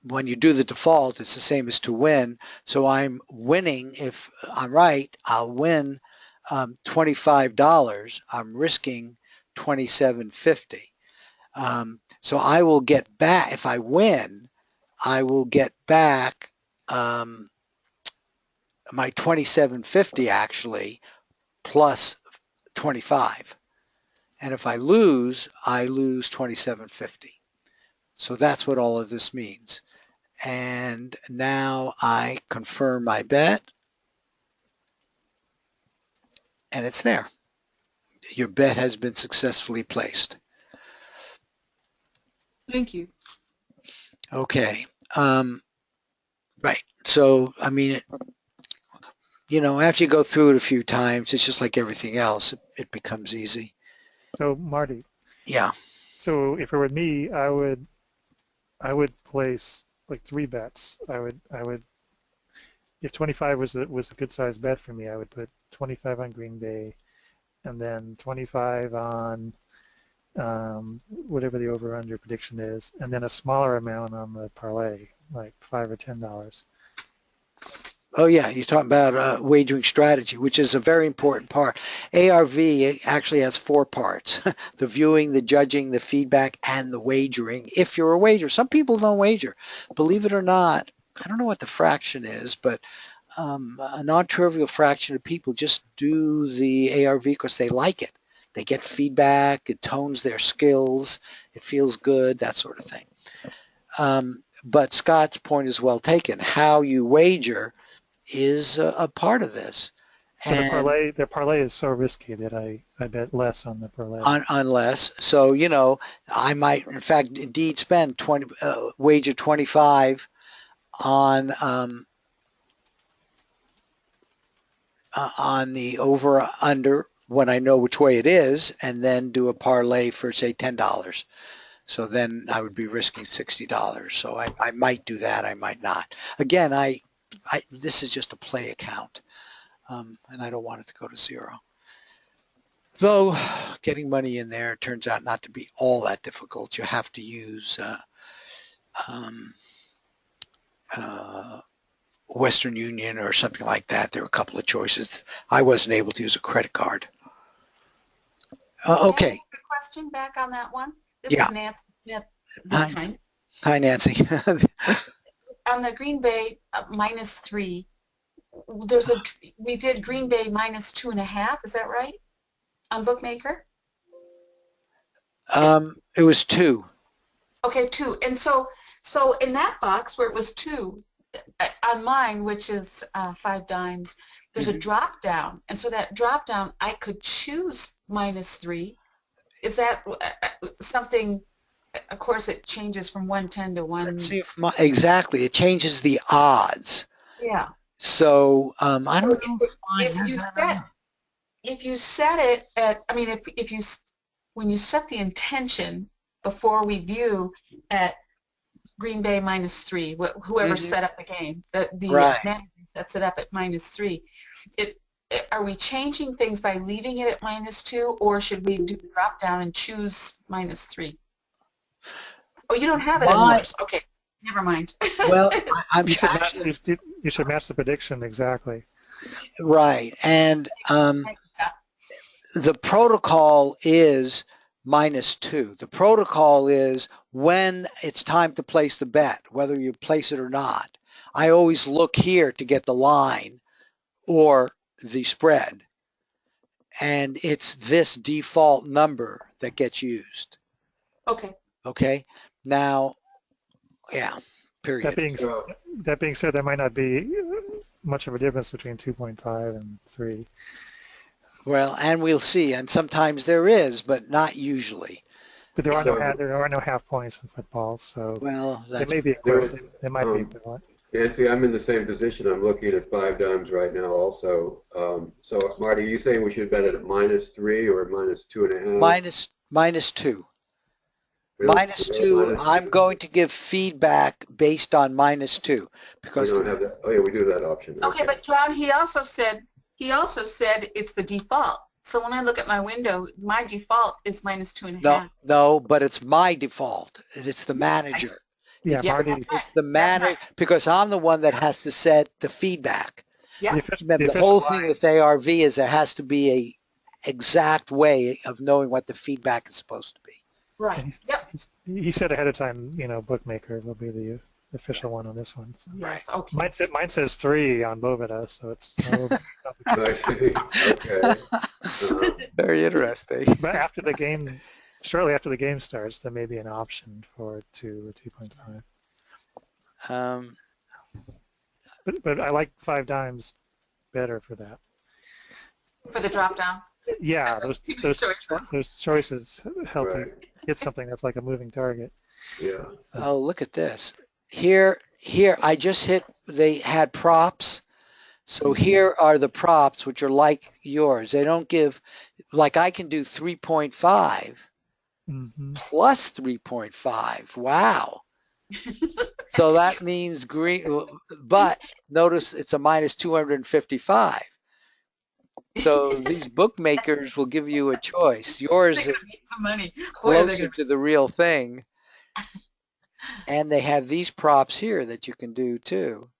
when you do the default, it's the same as to win. So I'm winning. If I'm right, I'll win $25. I'm risking $27.50. So I will get back, if I win, I will get back my $27.50 actually plus 25. And if I lose $27.50. So that's what all of this means. And now I confirm my bet, and it's there. Your bet has been successfully placed. Thank you. Okay. Right. So, I mean, after you go through it a few times, it's just like everything else. It becomes easy. So Marty. Yeah. So if it were me, I would place like 3 bets. I would if 25 was a good sized bet for me, I would put 25 on Green Bay, and then 25 on whatever the over/under prediction is, and then a smaller amount on the parlay, like $5 or $10. Oh yeah, you're talking about wagering strategy, which is a very important part. ARV actually has 4 parts: the viewing, the judging, the feedback, and the wagering. If you're a wager, some people don't wager. Believe it or not, I don't know what the fraction is, but a non-trivial fraction of people just do the ARV because they like it. They get feedback, it tones their skills, it feels good, that sort of thing. But Scott's point is well taken. How you wager is a part of this. So the parlay is so risky that I bet less on the parlay. Unless, so I might in fact indeed spend wager 25 on on the over under when I know which way it is, and then do a parlay for say $10. So then I would be risking $60. So I might do that. I might not. Again, this is just a play account, and I don't want it to go to zero. Though getting money in there turns out not to be all that difficult. You have to use um, Western Union or something like that. There are a couple of choices. I wasn't able to use a credit card. May I Okay. ask a question back on that one? This Yeah. is Nancy Smith this Hi. time. Hi, Nancy. On the Green Bay -3, we did Green Bay -2.5. Is that right? On Bookmaker? It was 2. Okay, 2. And so in that box where it was 2, on mine, which is 5 dimes, there's a drop down. And so that drop down, I could choose -3. Is that something? Of course, it changes from 110 to 1. Let's see if exactly. It changes the odds. Yeah. So I don't know if mine If has you that or set, not. if you set it at, I mean, if you, when you set the intention before we view at Green Bay -3, whoever set up the game, the Right. manager sets it up at -3. Are we changing things by leaving it at -2, or should we do the drop down and choose -3? Oh, you don't have it in yours. Okay, never mind. Well, I'm You should, actually you should match the prediction exactly. right, and the protocol is -2. The protocol is when it's time to place the bet, whether you place it or not. I always look here to get the line or the spread, and it's this default number that gets used. Okay. Okay. Now, yeah. Period. That being said, there might not be much of a difference between 2.5 and 3. Well, and we'll see. And sometimes there is, but not usually. But there are no half points in football, so Well, they that's may be equivalent. They might be equivalent. Nancy, I'm in the same position. I'm looking at 5 dimes right now also. So, Marty, are you saying we should bet it at -3 or -2.5? -2. Really? -2. I'm going to give feedback based on -2 because we don't have that. Oh yeah, we do have that option. Okay, but John, he also said it's the default. So when I look at my window, my default is -2.5. No, but it's my default. It's the manager. Yeah, Marty. It's the manager because I'm the one that has to set the feedback. Yeah. Remember, the whole thing with ARV is there has to be a exact way of knowing what the feedback is supposed to be. Right. Yep. He said ahead of time, Bookmaker will be the official one on this one. So. Yes. Okay. Mine says 3 on Boveda, so it's a little bit Okay. Very interesting. But shortly after the game starts, there may be an option for 2 or 2.5. But I like 5 dimes better for that. For the drop down. Yeah, those choices help you get something that's like a moving target. Yeah. Oh, look at this. Here, I just hit, they had props. So here are the props, which are like yours. They don't give, like I can do 3.5 plus 3.5. Wow. So that means green, but notice it's a -255. So these bookmakers will give you a choice. Yours is closer to the real thing. And they have these props here that you can do too.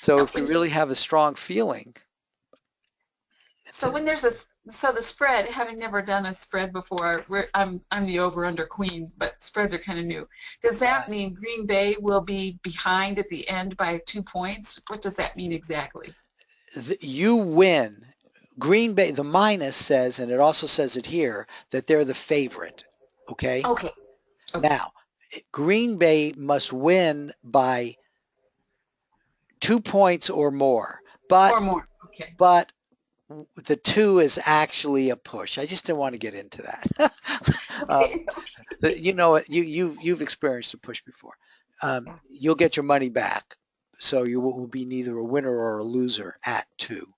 So if you really have a strong feeling. So when there's the spread, having never done a spread before, I'm the over-under queen, but spreads are kind of new. Does that mean Green Bay will be behind at the end by 2 points? What does that mean exactly? You win. Green Bay, the minus says, and it also says it here, that they're the favorite. Okay? Okay. Now, Green Bay must win by 2 points or more. Or more. Okay. But the 2 is actually a push. I just didn't want to get into that. You've experienced a push before. You'll get your money back. So you will be neither a winner or a loser at 2.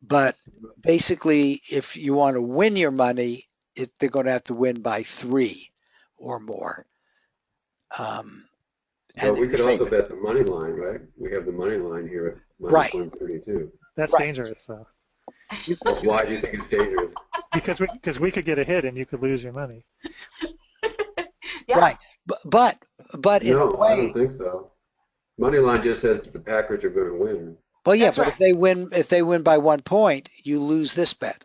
But basically, if you want to win your money, they're going to have to win by 3 or more. Well, And we your could also favorite. bet the money line, right? We have the money line here at Right. -132. That's Right. dangerous, though, Well, why do you think it's dangerous? because we could get a hit and you could lose your money. Yeah. Right. But in a No, I don't way, think so. Money line just says that the Packers are going to win. well, yeah, That's but right. if they win by 1 point, you lose this bet.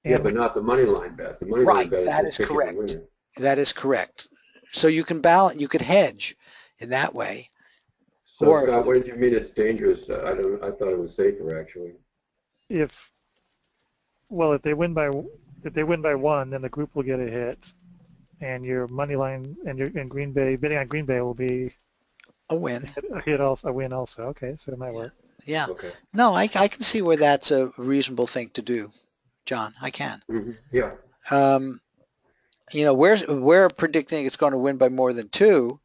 Yeah, And but not the money line bet. The money line Right. bet is That just is picking the correct. winner. That is correct. So you can balance, you could hedge in that way. So Or Scott, what did you mean it's dangerous? I thought it was safer actually. if if they win by 1, then the group will get a hit, and your money line and your in Green Bay betting on Green Bay will be a win. a win also. Okay, so it might work. Yeah. Okay. No, I can see where that's a reasonable thing to do, John. I can. Yeah. We're predicting it's going to win by more than 2.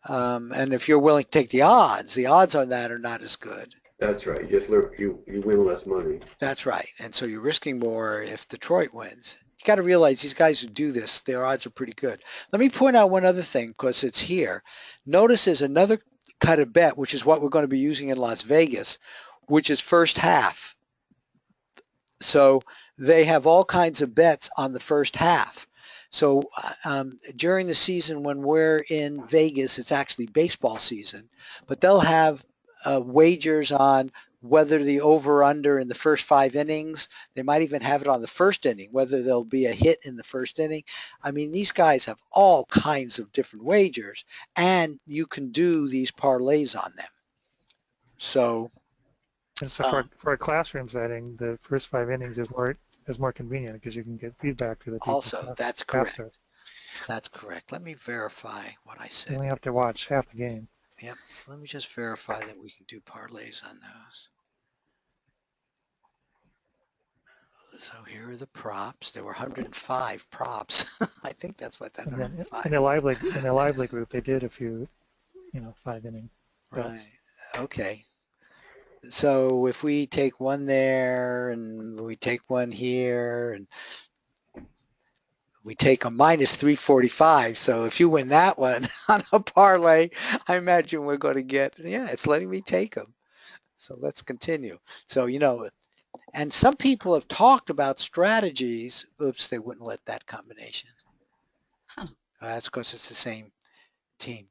And if you're willing to take the odds on that are not as good. That's right. You just you win less money. That's right. And so you're risking more if Detroit wins. You got to realize these guys who do this, their odds are pretty good. Let me point out one other thing because it's here. Notice there's another kind of bet, which is what we're going to be using in Las Vegas, which is first half. So they have all kinds of bets on the first half. So during the season when we're in Vegas, it's actually baseball season, but they'll have wagers on whether the over-under in the first 5 innings. They might even have it on the first inning, whether there'll be a hit in the first inning. I mean, these guys have all kinds of different wagers, and you can do these parlays on them. So, And so for a classroom setting, the first 5 innings is more convenient because you can get feedback to the people also, that's correct. faster. That's correct. Let me verify what I You said. only have to watch half the game. Yep. Let me just verify that we can do parlays on those. So here are the props. There were 105 props. I think that's what that And then 105. in the lively group, they did a few, 5-inning bets. Right. Okay. So if we take one there and we take one here and we take a minus 345. So if you win that one on a parlay, I imagine we're going to get, it's letting me take them. So let's continue. So, and some people have talked about strategies. Oops, they wouldn't let that combination. Huh. That's because it's the same team.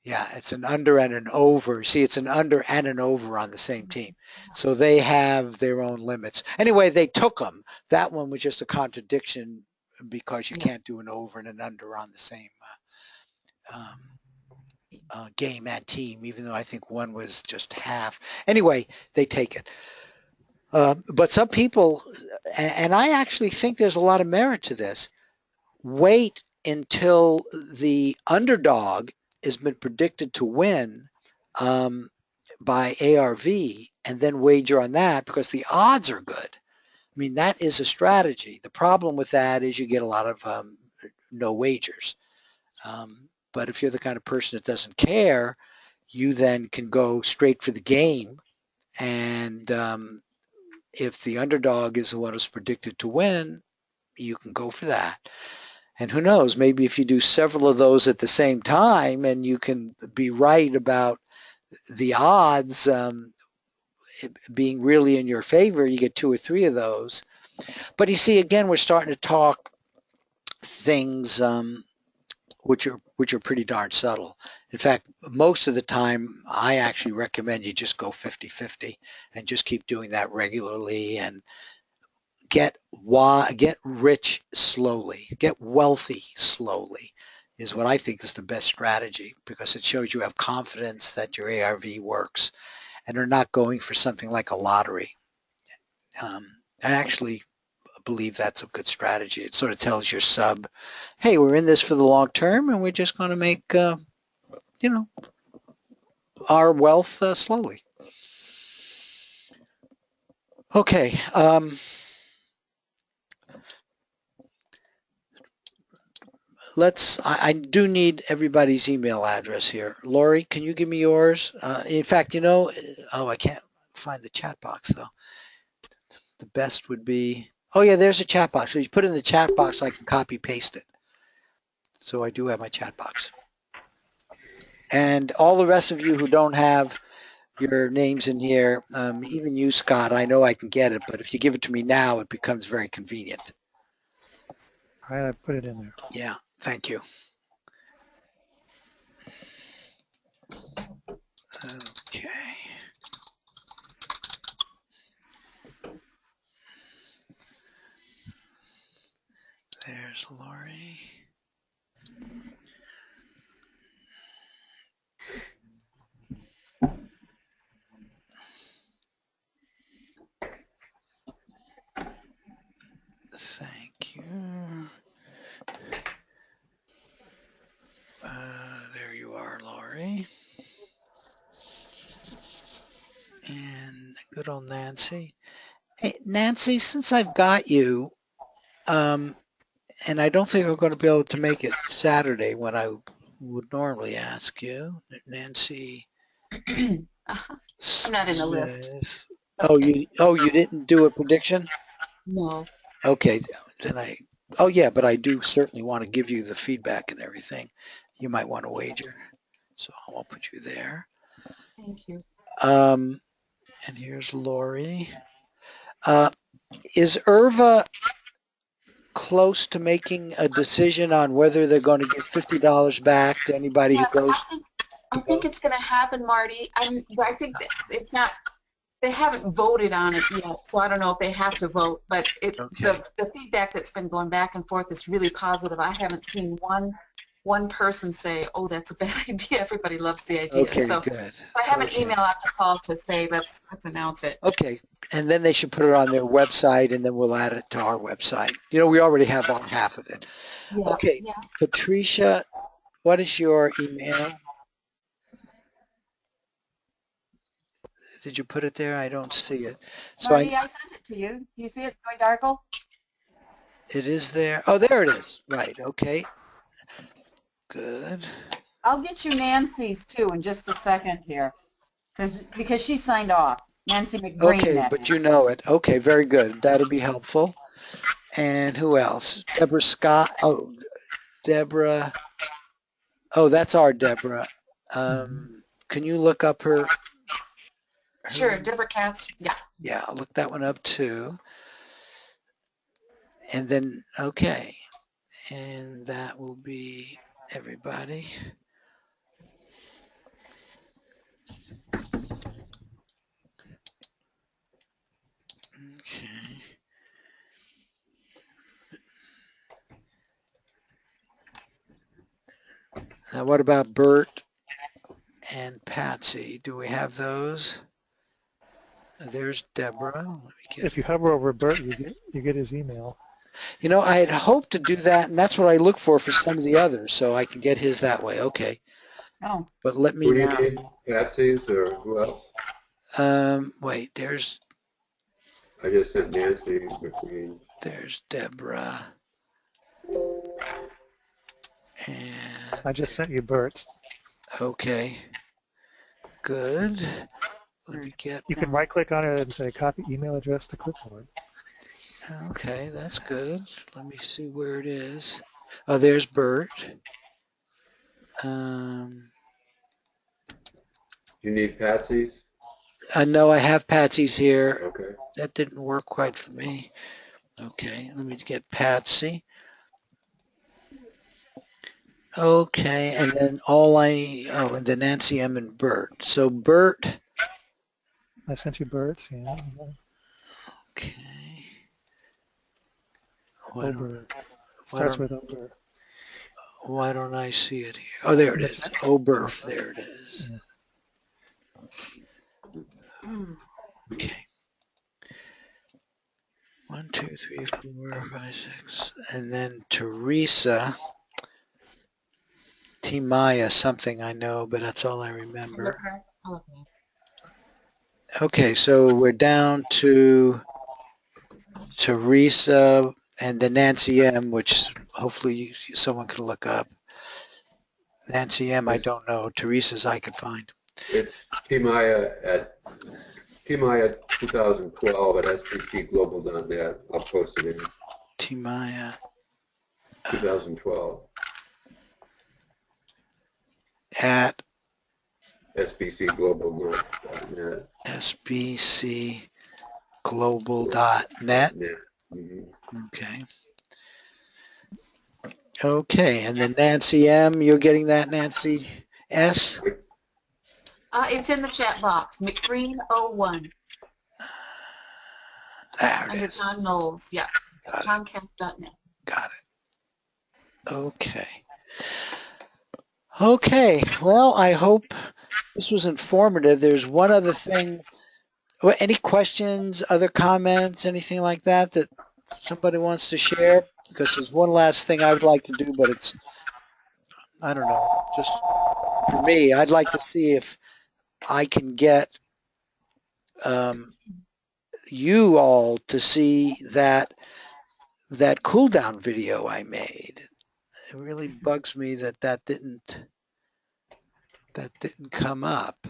Yeah, it's an under and an over. See, it's an under and an over on the same team. So they have their own limits. Anyway, they took them. That one was just a contradiction because you can't do an over and an under on the same game and team, even though I think one was just half. Anyway, they take it. But some people, and I actually think there's a lot of merit to this, wait until the underdog has been predicted to win by ARV and then wager on that because the odds are good. I mean, that is a strategy. The problem with that is you get a lot of no wagers. But if you're the kind of person that doesn't care, you then can go straight for the game. And if the underdog is the one who's predicted to win, you can go for that. And who knows, maybe if you do several of those at the same time and you can be right about the odds being really in your favor, you get 2 or 3 of those. But you see, again, we're starting to talk things which are pretty darn subtle. In fact, most of the time, I actually recommend you just go 50-50 and just keep doing that regularly and get rich slowly, get wealthy slowly is what I think is the best strategy because it shows you have confidence that your ARV works and are not going for something like a lottery. I actually believe that's a good strategy. It sort of tells your sub, hey, we're in this for the long term and we're just going to make, our wealth slowly. Okay. I do need everybody's email address here. Lori, can you give me yours? In fact, I can't find the chat box though. The best would be, oh yeah, there's a chat box. So you put it in the chat box, I can copy paste it. So I do have my chat box. And all the rest of you who don't have your names in here, even you, Scott, I know I can get it, but if you give it to me now, it becomes very convenient. All right, I put it in there. Yeah, thank you. Okay. There's Lori. Thank you. There you are, Lori. And good old Nancy. Hey, Nancy, since I've got you, and I don't think I'm going to be able to make it Saturday when I would normally ask you, Nancy. I'm not in the list. Oh, you didn't do a prediction? No. Okay, then oh yeah, but I do certainly want to give you the feedback and everything. You might want to wager. So I'll put you there. Thank you. And here's Lori. Is Irva close to making a decision on whether they're going to give $50 back to anybody Yes, who goes? I think it's going to happen, Marty. I think that it's not. They haven't voted on it yet, so I don't know if they have to vote. But the feedback that's been going back and forth is really positive. I haven't seen one person say, "Oh, that's a bad idea." Everybody loves the idea. Okay, so, good. So I have an email out to call to say let's announce it. Okay, and then they should put it on their website, and then we'll add it to our website. You know, we already have our half of it. Yeah, Okay, yeah. Patricia, what is your email? Did you put it there? I don't see it. So Marty, I sent it to you. Do you see it, Joy Darkle? it is there. Oh, there it is. Right. Okay. Good. I'll get you Nancy's too in just a second here, because she signed off. Nancy McBrain. Okay, that but is. you know it. Okay, very good. That'll be helpful. And who else? Deborah Scott. Oh, Deborah. Oh, that's our Deborah. Can you look up her? Sure, Deborah Katz. Yeah. Yeah, I'll look that one up too. And then, okay. And that will be everybody. Okay. Now, what about Bert and Patsy? Do we have those? There's Deborah. Let me get. If you hover over Bert, you get his email. You know, I had hoped to do that, and that's what I look for some of the others, so I can get his that way. Okay. Oh. But let me Who do you now. need? Patsy's or who else? Wait, there's I just sent Nancy McQueen. there's Deborah. And I just sent you Bert's. okay. Good. Let me get. You can right-click on it and say copy email address to clipboard. Okay, that's good. Let me see where it is. Oh, there's Bert. You need Patsy's? No, I have Patsy's here. Okay. That didn't work quite for me. Okay, let me get Patsy. Okay, and then and then Nancy M and Bert. So Bert. I sent you Bert's, yeah. Okay. Ober. Starts with Ober. Why don't I see it here? Oh, there it is. Oberf. There it is. Yeah. Okay. 1, 2, 3, 4, 5, 6. And then Teresa. Timaya, something I know, but that's all I remember. Okay, so we're down to Teresa and then Nancy M, which hopefully someone can look up. Nancy M, I don't know. Teresa's I could find. It's Timaya at TMAIA 2012 at sbcglobal.net. I'll post it in T-Maya 2012. at sbcglobal.net. sbcglobal.net. Mm-hmm. Okay. Okay, and then Nancy M., you're getting that, Nancy S.? It's in the chat box. McBreen01 There it under is. John Knowles. Yeah. Got it. Comcast.net. Got it. Okay. Okay. Well, I hope this was informative. There's one other thing. Any questions, other comments, anything like that that somebody wants to share? Because there's one last thing I would like to do, but it's, I don't know, just for me, I'd like to see if I can get you all to see that cool down video I made. It really bugs me that didn't come up.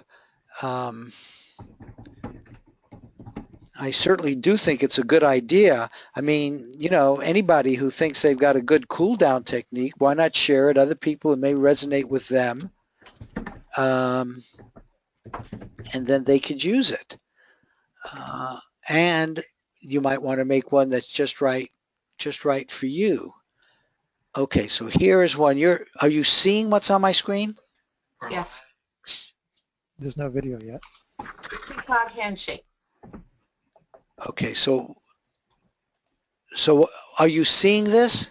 I certainly do think it's a good idea. I mean, you know, anybody who thinks they've got a good cool down technique, why not share it? Other people, it may resonate with them, and then they could use it. And you might want to make one that's just right for you. Okay, so here is one. Are you seeing what's on my screen? Yes. There's no video yet. Precog handshake. Okay, so are you seeing this?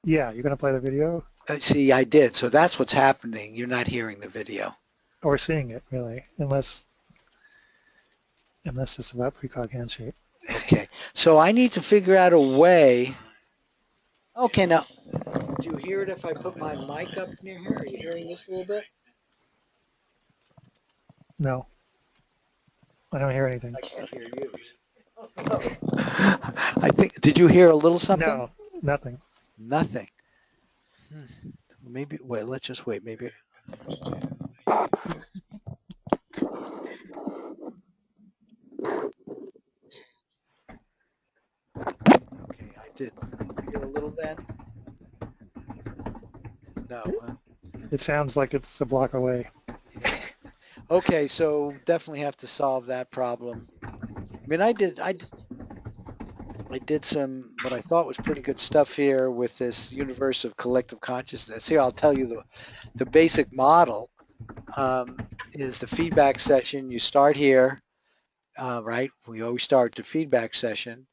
Yeah, you're going to play the video? See, I did. So that's what's happening. You're not hearing the video. Or seeing it, really, unless it's about precog handshake. Okay, so I need to figure out a way. Okay, now, do you hear it if I put my mic up near here? Are you hearing this a little bit? No. I don't hear anything. I can't hear you. I think, did you hear a little something? No, nothing. Nothing. Maybe, wait, let's just wait. Maybe. Okay, I did. Hear a little then? No. Huh? It sounds like it's a block away. Yeah. Okay, so definitely have to solve that problem. I mean, I did some what I thought was pretty good stuff here with this universe of collective consciousness. Here, I'll tell you the basic model is the feedback session. You start here, right? We always start the feedback session,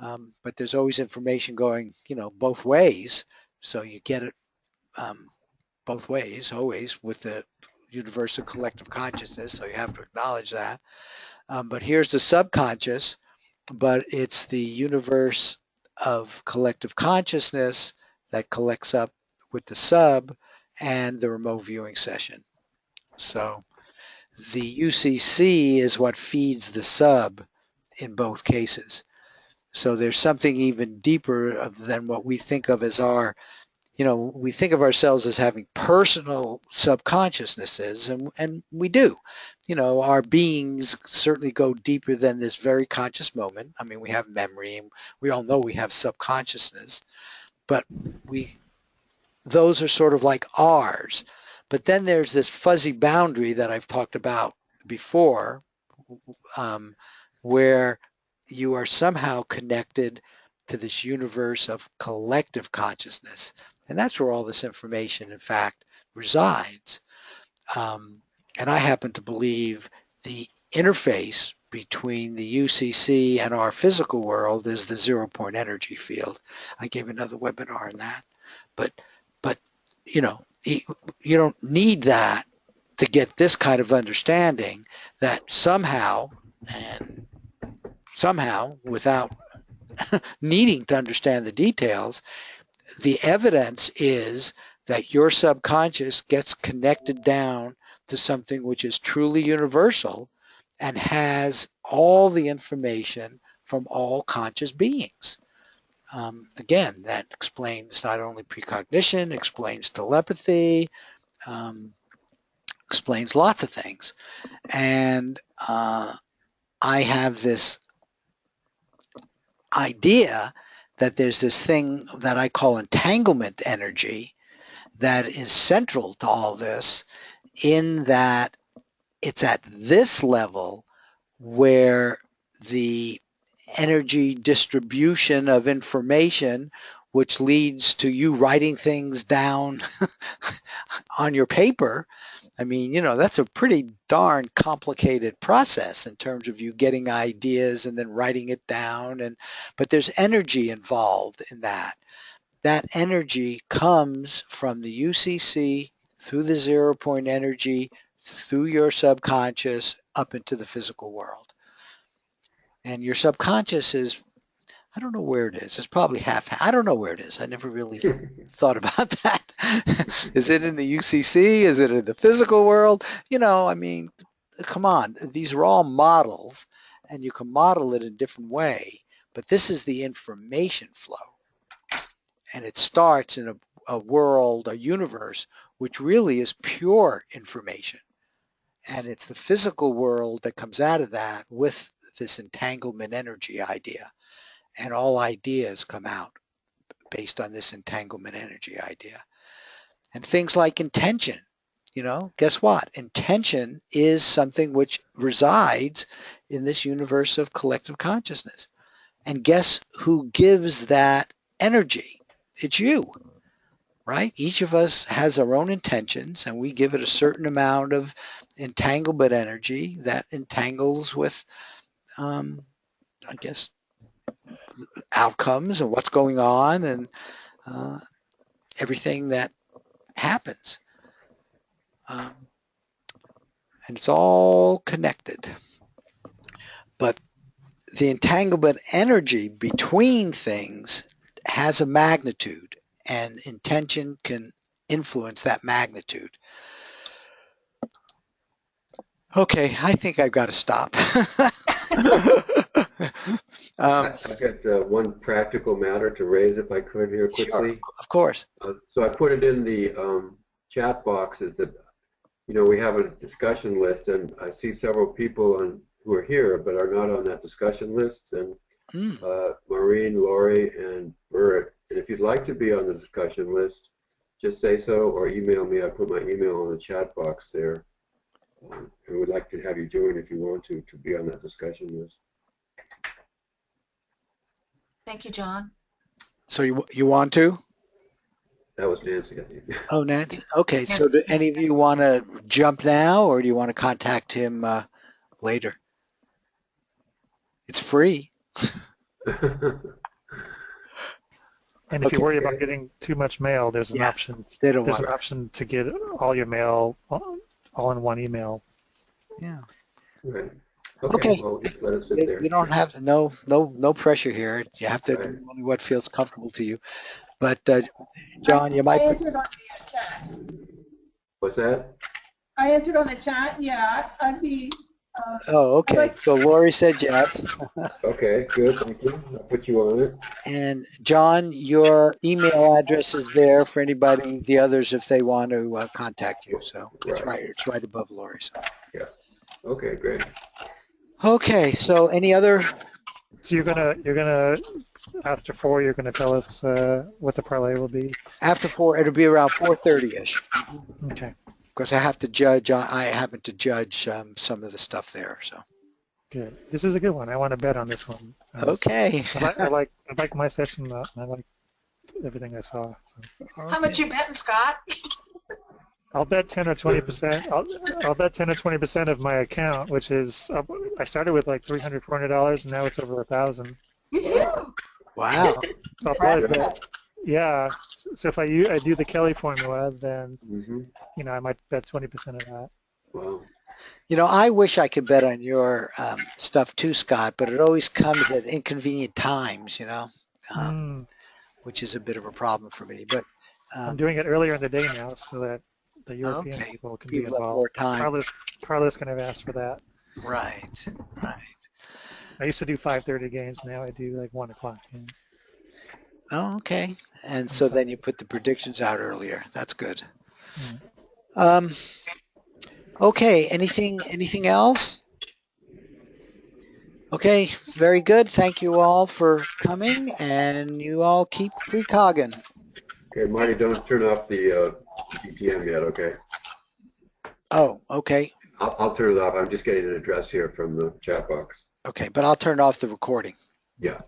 but there's always information going, you know, both ways. So you get it both ways, always, with the universe of collective consciousness. So you have to acknowledge that. But here's the subconscious, but it's the universe of collective consciousness that collects up with the sub and the remote viewing session. So the UCC is what feeds the sub in both cases. So there's something even deeper than what we think of as our, you know, we think of ourselves as having personal subconsciousnesses, and we do. You know, our beings certainly go deeper than this very conscious moment. I mean, we have memory, and we all know we have subconsciousness, but those are sort of like ours. But then there's this fuzzy boundary that I've talked about before, where you are somehow connected to this universe of collective consciousness. And that's where all this information, in fact, resides. And I happen to believe the interface between the UCC and our physical world is the zero-point energy field. I gave another webinar on that. But you know, you don't need that to get this kind of understanding that somehow, without needing to understand the details, the evidence is that your subconscious gets connected down to something which is truly universal and has all the information from all conscious beings. Again, that explains not only precognition, explains telepathy, explains lots of things. And I have this idea that there's this thing that I call entanglement energy that is central to all this, in that it's at this level where the energy distribution of information, which leads to you writing things down on your paper. I mean, that's a pretty darn complicated process in terms of you getting ideas and then writing it down. But there's energy involved in that. That energy comes from the UCC through the 0 point energy, through your subconscious, up into the physical world. And your subconscious is, I don't know where it is. It's probably half. I don't know where it is. I never really thought about that. Is it in the UCC? Is it in the physical world? I mean, come on. These are all models, and you can model it in a different way. But this is the information flow. And it starts in a world, a universe, which really is pure information. And it's the physical world that comes out of that with this entanglement energy idea. And all ideas come out based on this entanglement energy idea. And things like intention, guess what? Intention is something which resides in this universe of collective consciousness. And guess who gives that energy? It's you, right? Each of us has our own intentions, and we give it a certain amount of entanglement energy that entangles with, I guess, outcomes and what's going on and everything that happens. And it's all connected. But the entanglement energy between things has a magnitude, and intention can influence that magnitude. Okay, I think I've got to stop. I've got one practical matter to raise, if I could, here quickly. Sure, of course. So I put it in the chat boxes that, we have a discussion list, and I see several people who are here but are not on that discussion list, and Maureen, Lori, and Bert. And if you'd like to be on the discussion list, just say so or email me. I put my email in the chat box there. And we'd like to have you join if you want to be on that discussion list. Thank you, John. So you want to? That was Nancy, I think. Oh, Nancy. Okay, so do any of you want to jump now, or do you want to contact him later? It's free. And if you worry about getting too much mail, there's an option. There's an option to get all your mail all in one email. Yeah. Right. Okay. Well, just let it sit there. You don't have no pressure here. You have to do only what feels comfortable to you. But John, you might. I answered on the chat. What's that? I answered on the chat. Yeah, I'd be. Oh, okay. So Lori said yes. Okay, good. Thank you. I'll put you on it. And John, your email address is there for anybody, the others, if they want to contact you. So it's right above Lori. So. Yeah. Okay, great. Okay. So any other? So you're gonna after 4, you're gonna tell us what the parlay will be. After 4, it'll be around 4:30ish. Okay. Because I have to judge. I happen to judge some of the stuff there. So. Good. This is a good one. I want to bet on this one. Okay. I like my session. I like everything I saw. So. How much you betting, Scott? I'll bet 10 or 20%. I'll bet 10 or 20% of my account, which is I started with like $300, $400, and now it's over 1,000. Wow. So I'll probably bet. Yeah. So if I do the Kelly formula, then I might bet 20% of that. Wow. I wish I could bet on your stuff too, Scott, but it always comes at inconvenient times, which is a bit of a problem for me. But I'm doing it earlier in the day now, so that the European people can be involved. More time. Carlos can have asked for that. Right. I used to do 5:30 games. Now I do like 1 o'clock games. Oh, okay. And so then you put the predictions out earlier. That's good. Okay. Anything else? Okay, very good. Thank you all for coming, and you all keep precogging. Okay, Marty, don't turn off the DTM yet, okay? Oh, okay. I'll turn it off. I'm just getting an address here from the chat box. Okay, but I'll turn off the recording. Yeah.